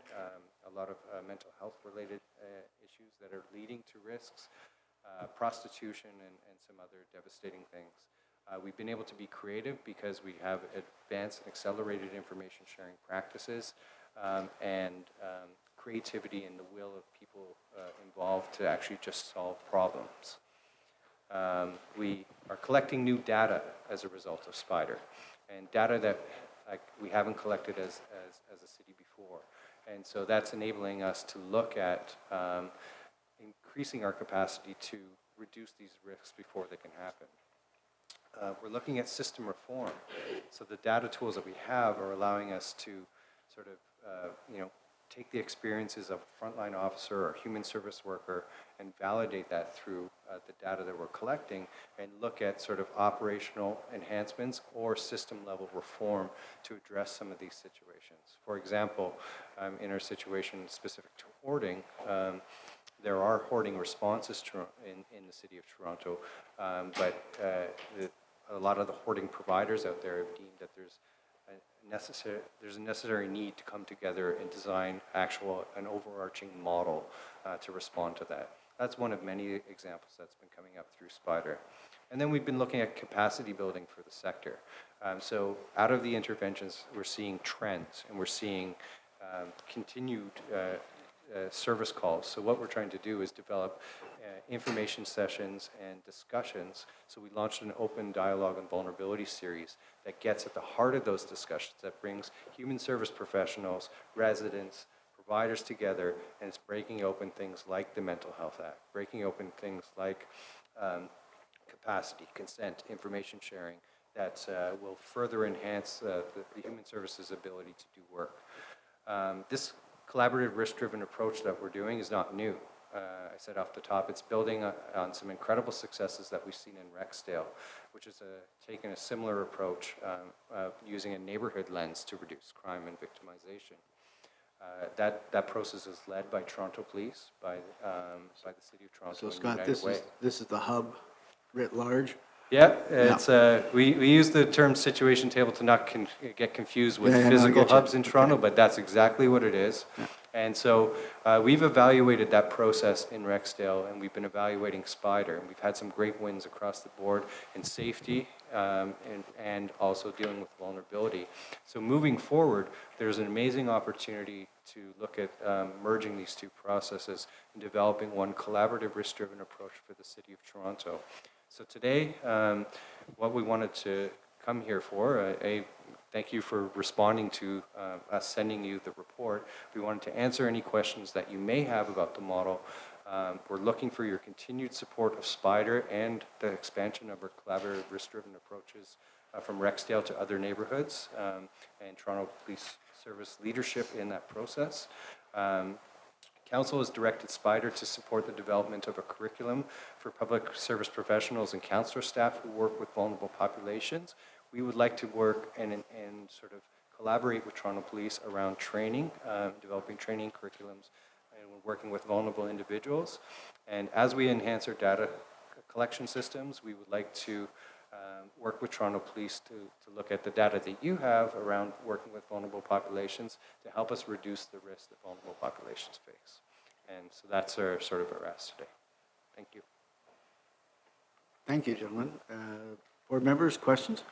a lot of mental health related issues that are leading to risks, prostitution, and some other devastating things. We've been able to be creative because we have advanced and accelerated information sharing practices and creativity in the will of people involved to actually just solve problems. We are collecting new data as a result of SPIDER, and data that we haven't collected as a city before. And so that's enabling us to look at increasing our capacity to reduce these risks before they can happen. We're looking at system reform. So the data tools that we have are allowing us to sort of, take the experiences of a frontline officer or human service worker and validate that through the data that we're collecting and look at sort of operational enhancements or system level reform to address some of these situations. For example, in our situation specific to hoarding, there are hoarding responses in the city of Toronto, but a lot of the hoarding providers out there have deemed that there's a necessary need to come together and design an overarching model to respond to that. That's one of many examples that's been coming up through SPIDER. And then we've been looking at capacity building for the sector. So out of the interventions, we're seeing trends and we're seeing continued service calls. So what we're trying to do is develop information sessions and discussions. So we launched an open dialogue and vulnerability series that gets at the heart of those discussions, that brings human service professionals, residents, providers together, and it's breaking open things like the Mental Health Act, breaking open things like capacity, consent, information sharing that will further enhance the human services ability to do work. This collaborative risk-driven approach that we're doing is not new. I said off the top, it's building on some incredible successes that we've seen in Rexdale, which has taken a similar approach using a neighborhood lens to reduce crime and victimization. That process is led by Toronto Police, by the City of Toronto. So Scott, this is the hub writ large? Yeah, it's we use the term situation table to not get confused with physical hubs in Toronto, but that's exactly what it is. Yeah. And so we've evaluated that process in Rexdale, and we've been evaluating SPIDER, and we've had some great wins across the board in safety and also dealing with vulnerability. So moving forward, there's an amazing opportunity to look at merging these two processes and developing one collaborative risk-driven approach for the City of Toronto. So today, what we wanted to come here for, thank you for responding to us sending you the report. We wanted to answer any questions that you may have about the model. We're looking for your continued support of SPIDER and the expansion of our collaborative risk-driven approaches from Rexdale to other neighborhoods and Toronto Police Service leadership in that process. Council has directed SPIDER to support the development of a curriculum for public service professionals and councillor staff who work with vulnerable populations. We would like to work and sort of collaborate with Toronto Police around training, developing training curriculums, and working with vulnerable individuals. And as we enhance our data collection systems, we would like to work with Toronto Police to look at the data that you have around working with vulnerable populations to help us reduce the risk that vulnerable populations face. And so that's our sort of our ask today. Thank you. Thank you, gentlemen. Board members, questions?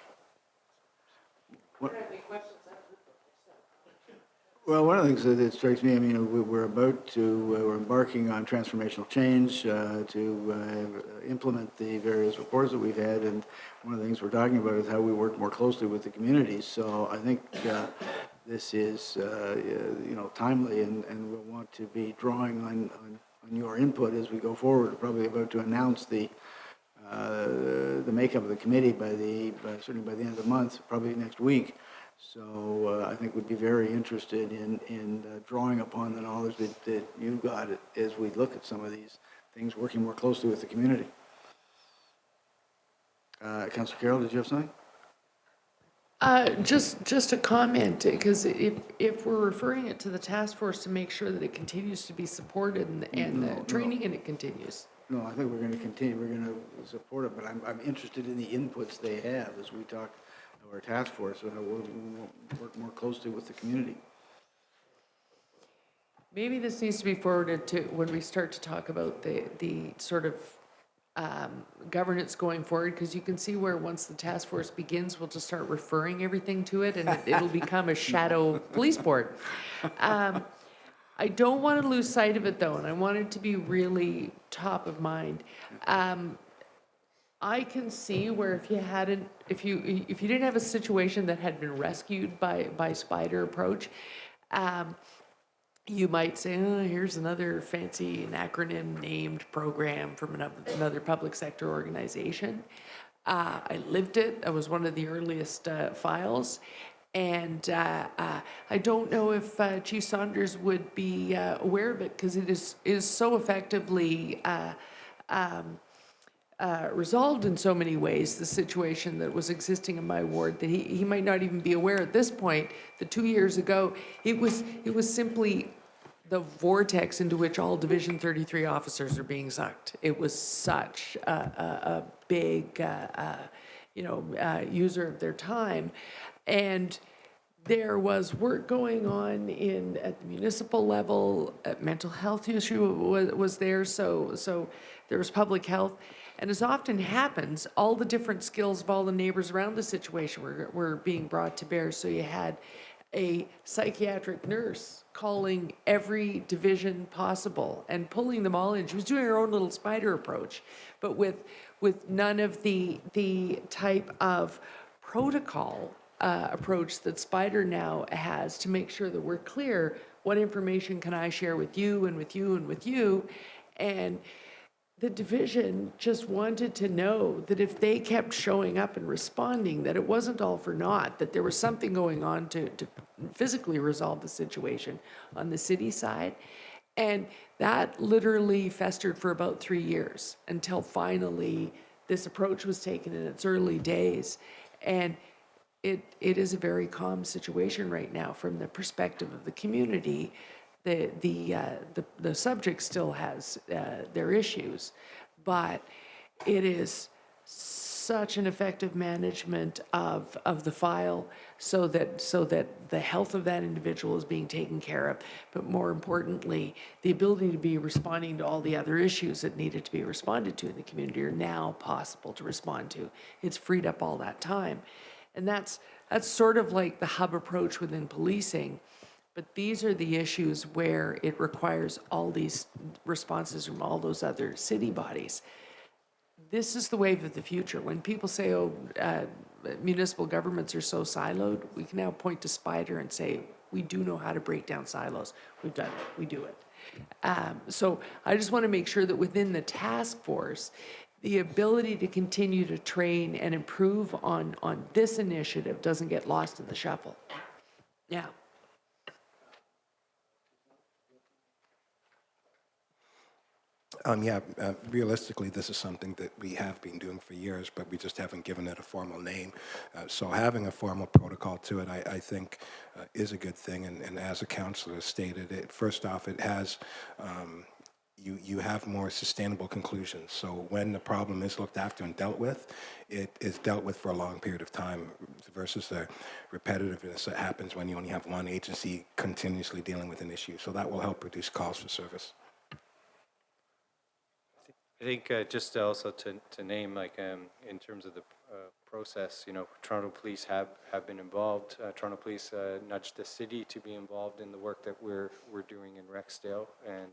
Well, one of the things that strikes me, I mean, we're embarking on transformational change to implement the various reports that we've had, and one of the things we're talking about is how we work more closely with the communities. So I think this is, timely, and we'll want to be drawing on your input as we go forward. We're probably about to announce the makeup of the committee certainly by the end of the month, probably next week. So I think we'd be very interested in drawing upon the knowledge that you got as we look at some of these things, working more closely with the community. Councillor Carroll, did you have something? Just a comment, because if we're referring it to the task force to make sure that it continues to be supported and the training and it continues. No, I think we're going to continue, we're going to support it, but I'm interested in the inputs they have as we talk to our task force, so we'll work more closely with the community. Maybe this needs to be forwarded to, when we start to talk about the sort of governance going forward, because you can see where once the task force begins, we'll just start referring everything to it, and it'll become a shadow police board. I don't want to lose sight of it, though, and I want it to be really top of mind. I can see where if you didn't have a situation that had been rescued by spider approach, you might say, oh, here's another fancy and acronym named program from another public sector organization. I lived it. I was one of the earliest files. And I don't know if Chief Saunders would be aware of it, because it is so effectively resolved in so many ways, the situation that was existing in my ward, that he might not even be aware at this point that 2 years ago, it was simply the vortex into which all Division 33 officers are being sucked. It was such a big, user of their time. And there was work going on at the municipal level. Mental health issue was there, so there was public health. And as often happens, all the different skills of all the neighbors around the situation were being brought to bear. So you had a psychiatric nurse calling every division possible and pulling them all in. She was doing her own little spider approach, but with none of the type of protocol approach that Spider now has to make sure that we're clear what information can I share with you and with you and with you. And the division just wanted to know that if they kept showing up and responding, that it wasn't all for naught, that there was something going on to physically resolve the situation on the city side. And that literally festered for about 3 years until finally this approach was taken in its early days. And it is a very calm situation right now from the perspective of the community. The subject still has their issues, but it is such an effective management of the file so that the health of that individual is being taken care of, but more importantly, the ability to be responding to all the other issues that needed to be responded to in the community are now possible to respond to. It's freed up all that time. And that's sort of like the hub approach within policing. But these are the issues where it requires all these responses from all those other city bodies. This is the wave of the future. When people say, oh, municipal governments are so siloed, we can now point to Spider and say, we do know how to break down silos. We've done it. We do it. So I just want to make sure that within the task force, the ability to continue to train and improve on this initiative doesn't get lost in the shuffle. Yeah. Realistically, this is something that we have been doing for years, but we just haven't given it a formal name. So having a formal protocol to it, I think, is a good thing. And as a councillor stated, first off, it has, you have more sustainable conclusions. So when the problem is looked after and dealt with, it is dealt with for a long period of time versus the repetitiveness that happens when you only have one agency continuously dealing with an issue. So that will help reduce calls for service. I think just also to name, like in terms of the process, Toronto Police have been involved. Toronto Police nudged the city to be involved in the work that we're doing in Rexdale, and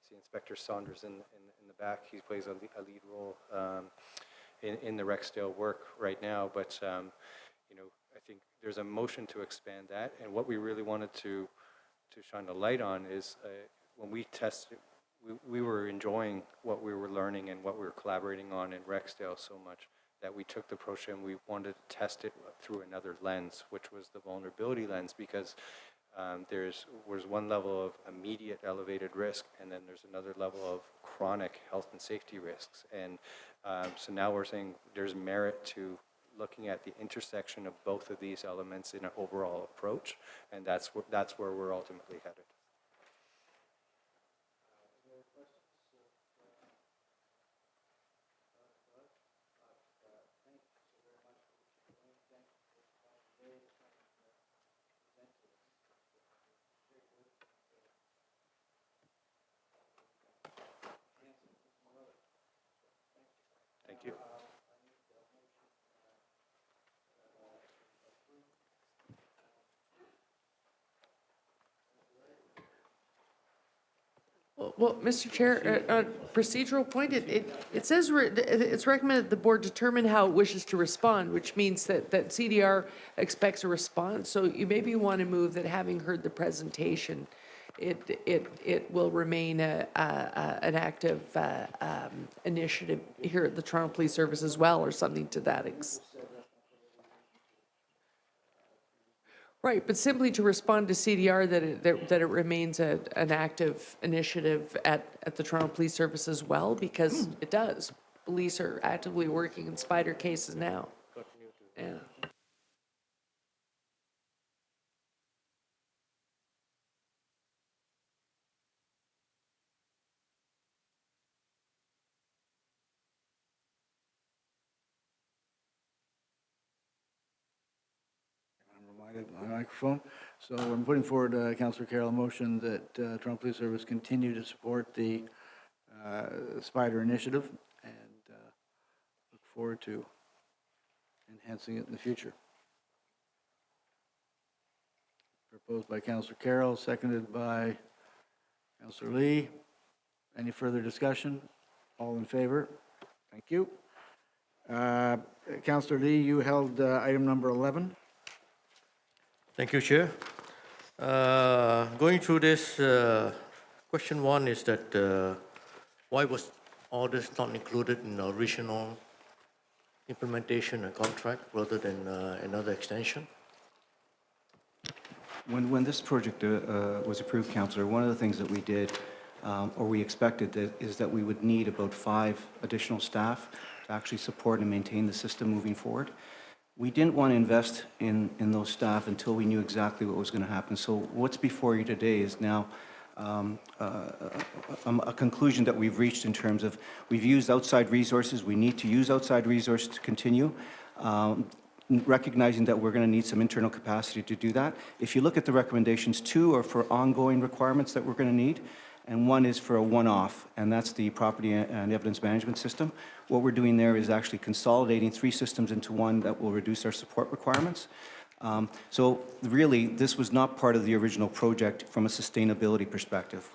see Inspector Saunders in the back. He plays a lead role in the Rexdale work right now. But I think there's a motion to expand that, and what we really wanted to shine a light on is when we tested. We were enjoying what we were learning and what we were collaborating on in Rexdale so much that we took the approach and we wanted to test it through another lens, which was the vulnerability lens, because was one level of immediate elevated risk, and then there's another level of chronic health and safety risks. And so now we're saying there's merit to looking at the intersection of both of these elements in an overall approach, and that's where we're ultimately headed. Thank you. Well, Mr. Chair, procedural point, it says it's recommended the board determine how it wishes to respond, which means that CDR expects a response. So you maybe want to move that having heard the presentation, it will remain an active initiative here at the Toronto Police Service as well, or something to that extent. Right, but simply to respond to CDR that it remains an active initiative at the Toronto Police Service as well, because it does. Police are actively working in spider cases now. Yeah. Reminded my microphone. So I'm putting forward, Councillor Carroll, a motion that Toronto Police Service continue to support the Spider Initiative and look forward to enhancing it in the future. Proposed by Councillor Carroll, seconded by Councillor Lee. Any further discussion? All in favor? Thank you. Councillor Lee, you held item number 11. Thank you, Chair. Going through this, question one is that why was all this not included in the original implementation and contract rather than another extension? When this project was approved, Councillor, one of the things that we did, or we expected, is that we would need about 5 additional staff to actually support and maintain the system moving forward. We didn't want to invest in those staff until we knew exactly what was going to happen. So what's before you today is now a conclusion that we've reached in terms of we've used outside resources. We need to use outside resources to continue. Recognizing that we're going to need some internal capacity to do that. If you look at the recommendations, 2 are for ongoing requirements that we're going to need, and 1 is for a one-off, and that's the property and evidence management system. What we're doing there is actually consolidating 3 systems into 1 that will reduce our support requirements. So really, this was not part of the original project from a sustainability perspective.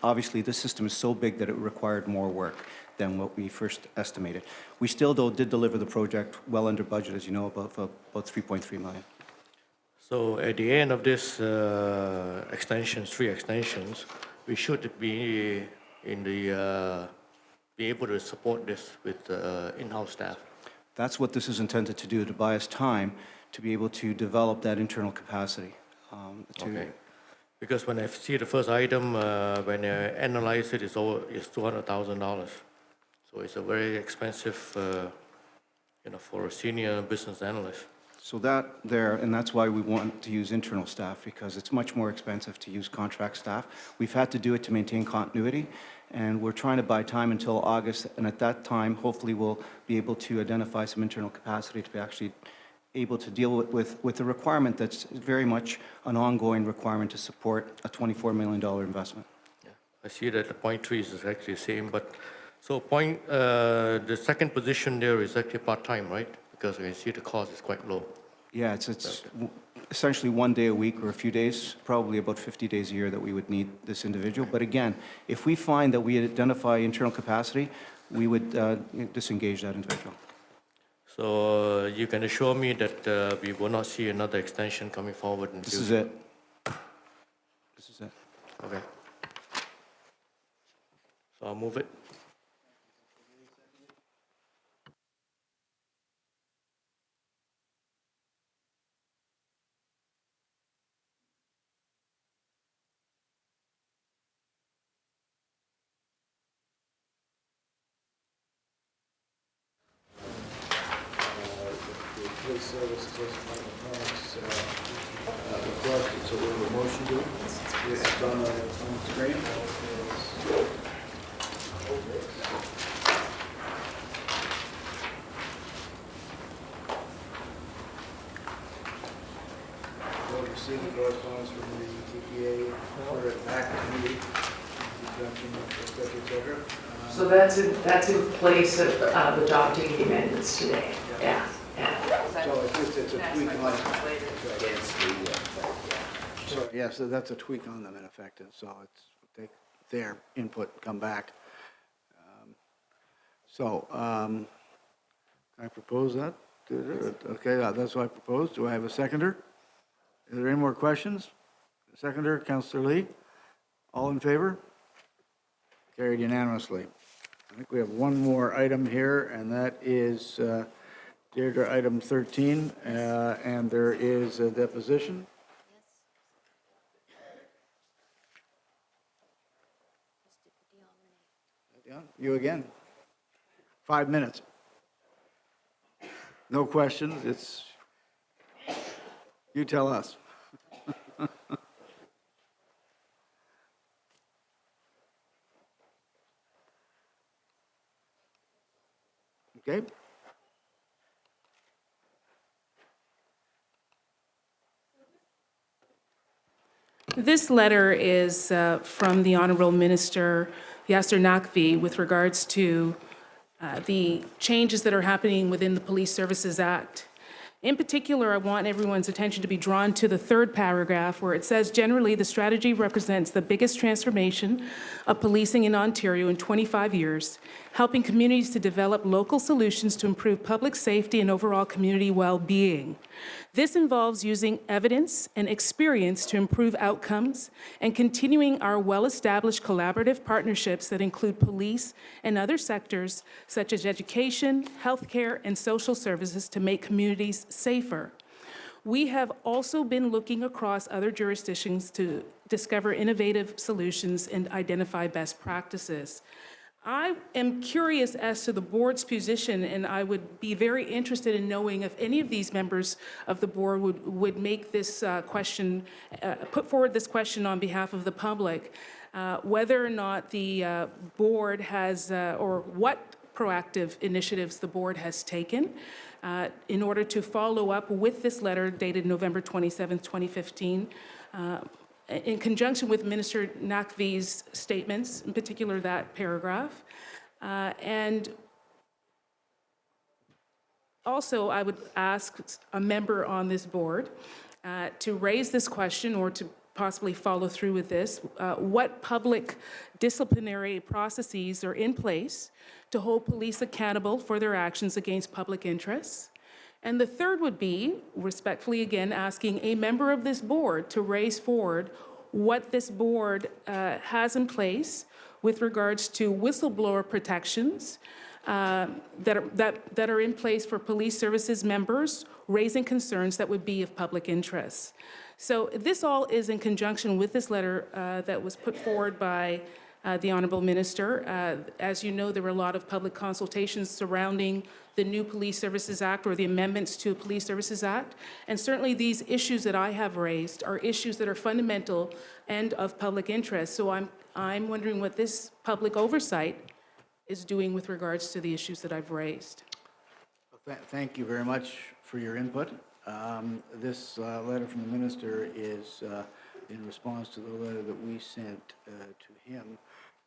Obviously, this system is so big that it required more work than what we first estimated. We still, though, did deliver the project well under budget, as you know, about 3.3 million. So at the end of this extensions, 3 extensions, we should be in the be able to support this with in-house staff. That's what this is intended to do, to buy us time to be able to develop that internal capacity. Okay. Because when I see the first item, when I analyze it, it's $200,000. So it's a very expensive, for a senior business analyst. So and that's why we want to use internal staff, because it's much more expensive to use contract staff. We've had to do it to maintain continuity, and we're trying to buy time until August, and at that time, hopefully we'll be able to identify some internal capacity to be actually able to deal with a requirement that's very much an ongoing requirement to support a $24 million investment. Yeah. I see that the point 3 is actually the same, but so the second position there is actually part-time, right? Because I see the cost is quite low. Yeah, it's essentially 1 day a week or a few days, probably about 50 days a year that we would need this individual. But again, if we find that we identify internal capacity, we would disengage that individual. So you can assure me that we will not see another extension coming forward in the future? This is it. This is it. Okay. So I'll move it. services listed by the comments requested, so we have a motion to it. It's on the screen. Well, you see the correspondence from the TPA for it back to committee, conjunction, et cetera. So that's in place of adopting the amendments today? Yeah, yeah. So it's a tweak on so yes, so that's a tweak on them in effect, and so it's take their input, come back. Can I propose that? Okay, that's what I propose. Do I have a seconder? Is there any more questions? Seconder, Councillor Lee. All in favor? Carried unanimously. I think we have one more item here, and that is Deirdre, item 13, and there is a deposition. You again. 5 minutes. No questions. It's, you tell us. Okay. This letter is from the Honorable Minister Yasser Naqvi with regards to the changes that are happening within the Police Services Act. In particular, I want everyone's attention to be drawn to the third paragraph where it says, generally, the strategy represents the biggest transformation of policing in Ontario in 25 years, helping communities to develop local solutions to improve public safety and overall community well-being. This involves using evidence and experience to improve outcomes and continuing our well-established collaborative partnerships that include police and other sectors such as education, healthcare, and social services to make communities safer. We have also been looking across other jurisdictions to discover innovative solutions and identify best practices. I am curious as to the board's position, and I would be very interested in knowing if any of these members of the board would make this question, put forward this question on behalf of the public, whether or not the board has, or what proactive initiatives the board has taken in order to follow up with this letter dated November 27, 2015, in conjunction with Minister Naqvi's statements, in particular that paragraph. And also, I would ask a member on this board to raise this question or to possibly follow through with this. What public disciplinary processes are in place to hold police accountable for their actions against public interests? And the third would be, respectfully again, asking a member of this board to raise forward what this board has in place with regards to whistleblower protections that are in place for police services members raising concerns that would be of public interest. So this all is in conjunction with this letter that was put forward by the Honourable Minister. As you know, there were a lot of public consultations surrounding the new Police Services Act or the amendments to the Police Services Act. And certainly these issues that I have raised are issues that are fundamental and of public interest. So I'm wondering what this public oversight is doing with regards to the issues that I've raised. Thank you very much for your input. This letter from the minister is in response to the letter that we sent to him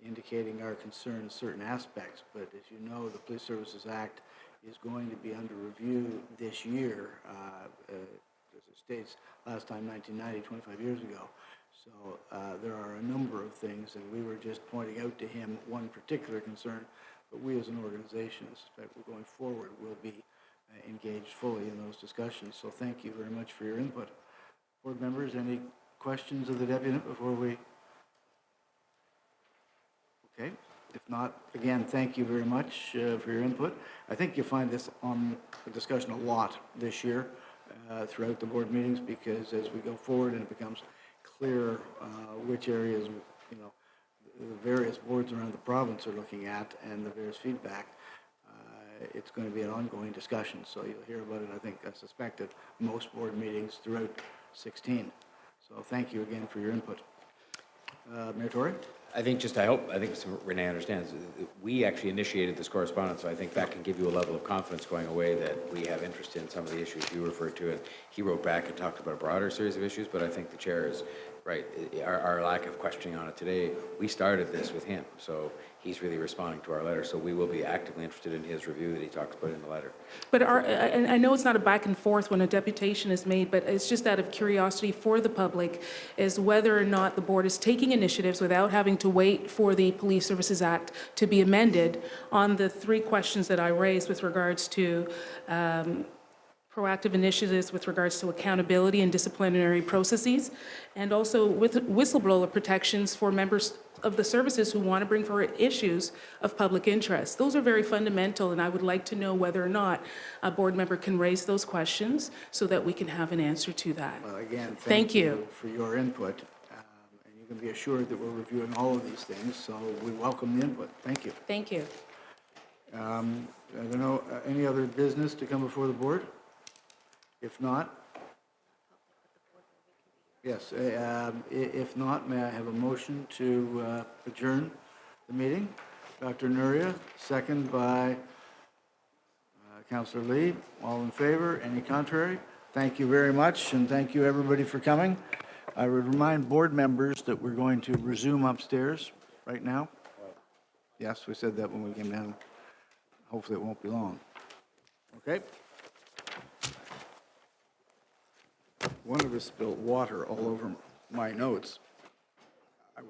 indicating our concern in certain aspects. But as you know, the Police Services Act is going to be under review this year, as it states last time 1990, 25 years ago. So there are a number of things, and we were just pointing out to him one particular concern, but we as an organization, I suspect we're going forward, will be engaged fully in those discussions. So thank you very much for your input. Board members, any questions of the deputy before we? Okay. If not, again, thank you very much for your input. I think you'll find this on the discussion a lot this year throughout the board meetings, because as we go forward and it becomes clear which areas, you know, the various boards around the province are looking at and the various feedback, it's going to be an ongoing discussion, so you'll hear about it, I suspect, at most board meetings throughout 16. So thank you again for your input. Mayor Tory? I think Renee understands, we actually initiated this correspondence, so I think that can give you a level of confidence going away that we have interest in some of the issues you referred to. And he wrote back and talked about a broader series of issues, but I think the chair is right. Our lack of questioning on it today, we started this with him, so he's really responding to our letter. So we will be actively interested in his review that he talks about in the letter. But and I know it's not a back and forth when a deputation is made, but it's just out of curiosity for the public, is whether or not the board is taking initiatives without having to wait for the Police Services Act to be amended on the 3 questions that I raised with regards to proactive initiatives with regards to accountability and disciplinary processes, and also with whistleblower protections for members of the services who want to bring forward issues of public interest. Those are very fundamental, and I would like to know whether or not a board member can raise those questions so that we can have an answer to that. Well, again, Thank you for your input. And you can be assured that we're reviewing all of these things, so we welcome the input. Thank you. Thank you. I don't know, any other business to come before the board? If not, yes, if not, may I have a motion to adjourn the meeting? Dr. Nuria, second by Councillor Lee. All in favor? Any contrary? Thank you very much, and thank you, everybody, for coming. I would remind board members that we're going to resume upstairs right now. Yes, we said that when we came down. Hopefully, it won't be long. Okay? One of us spilled water all over my notes. I know.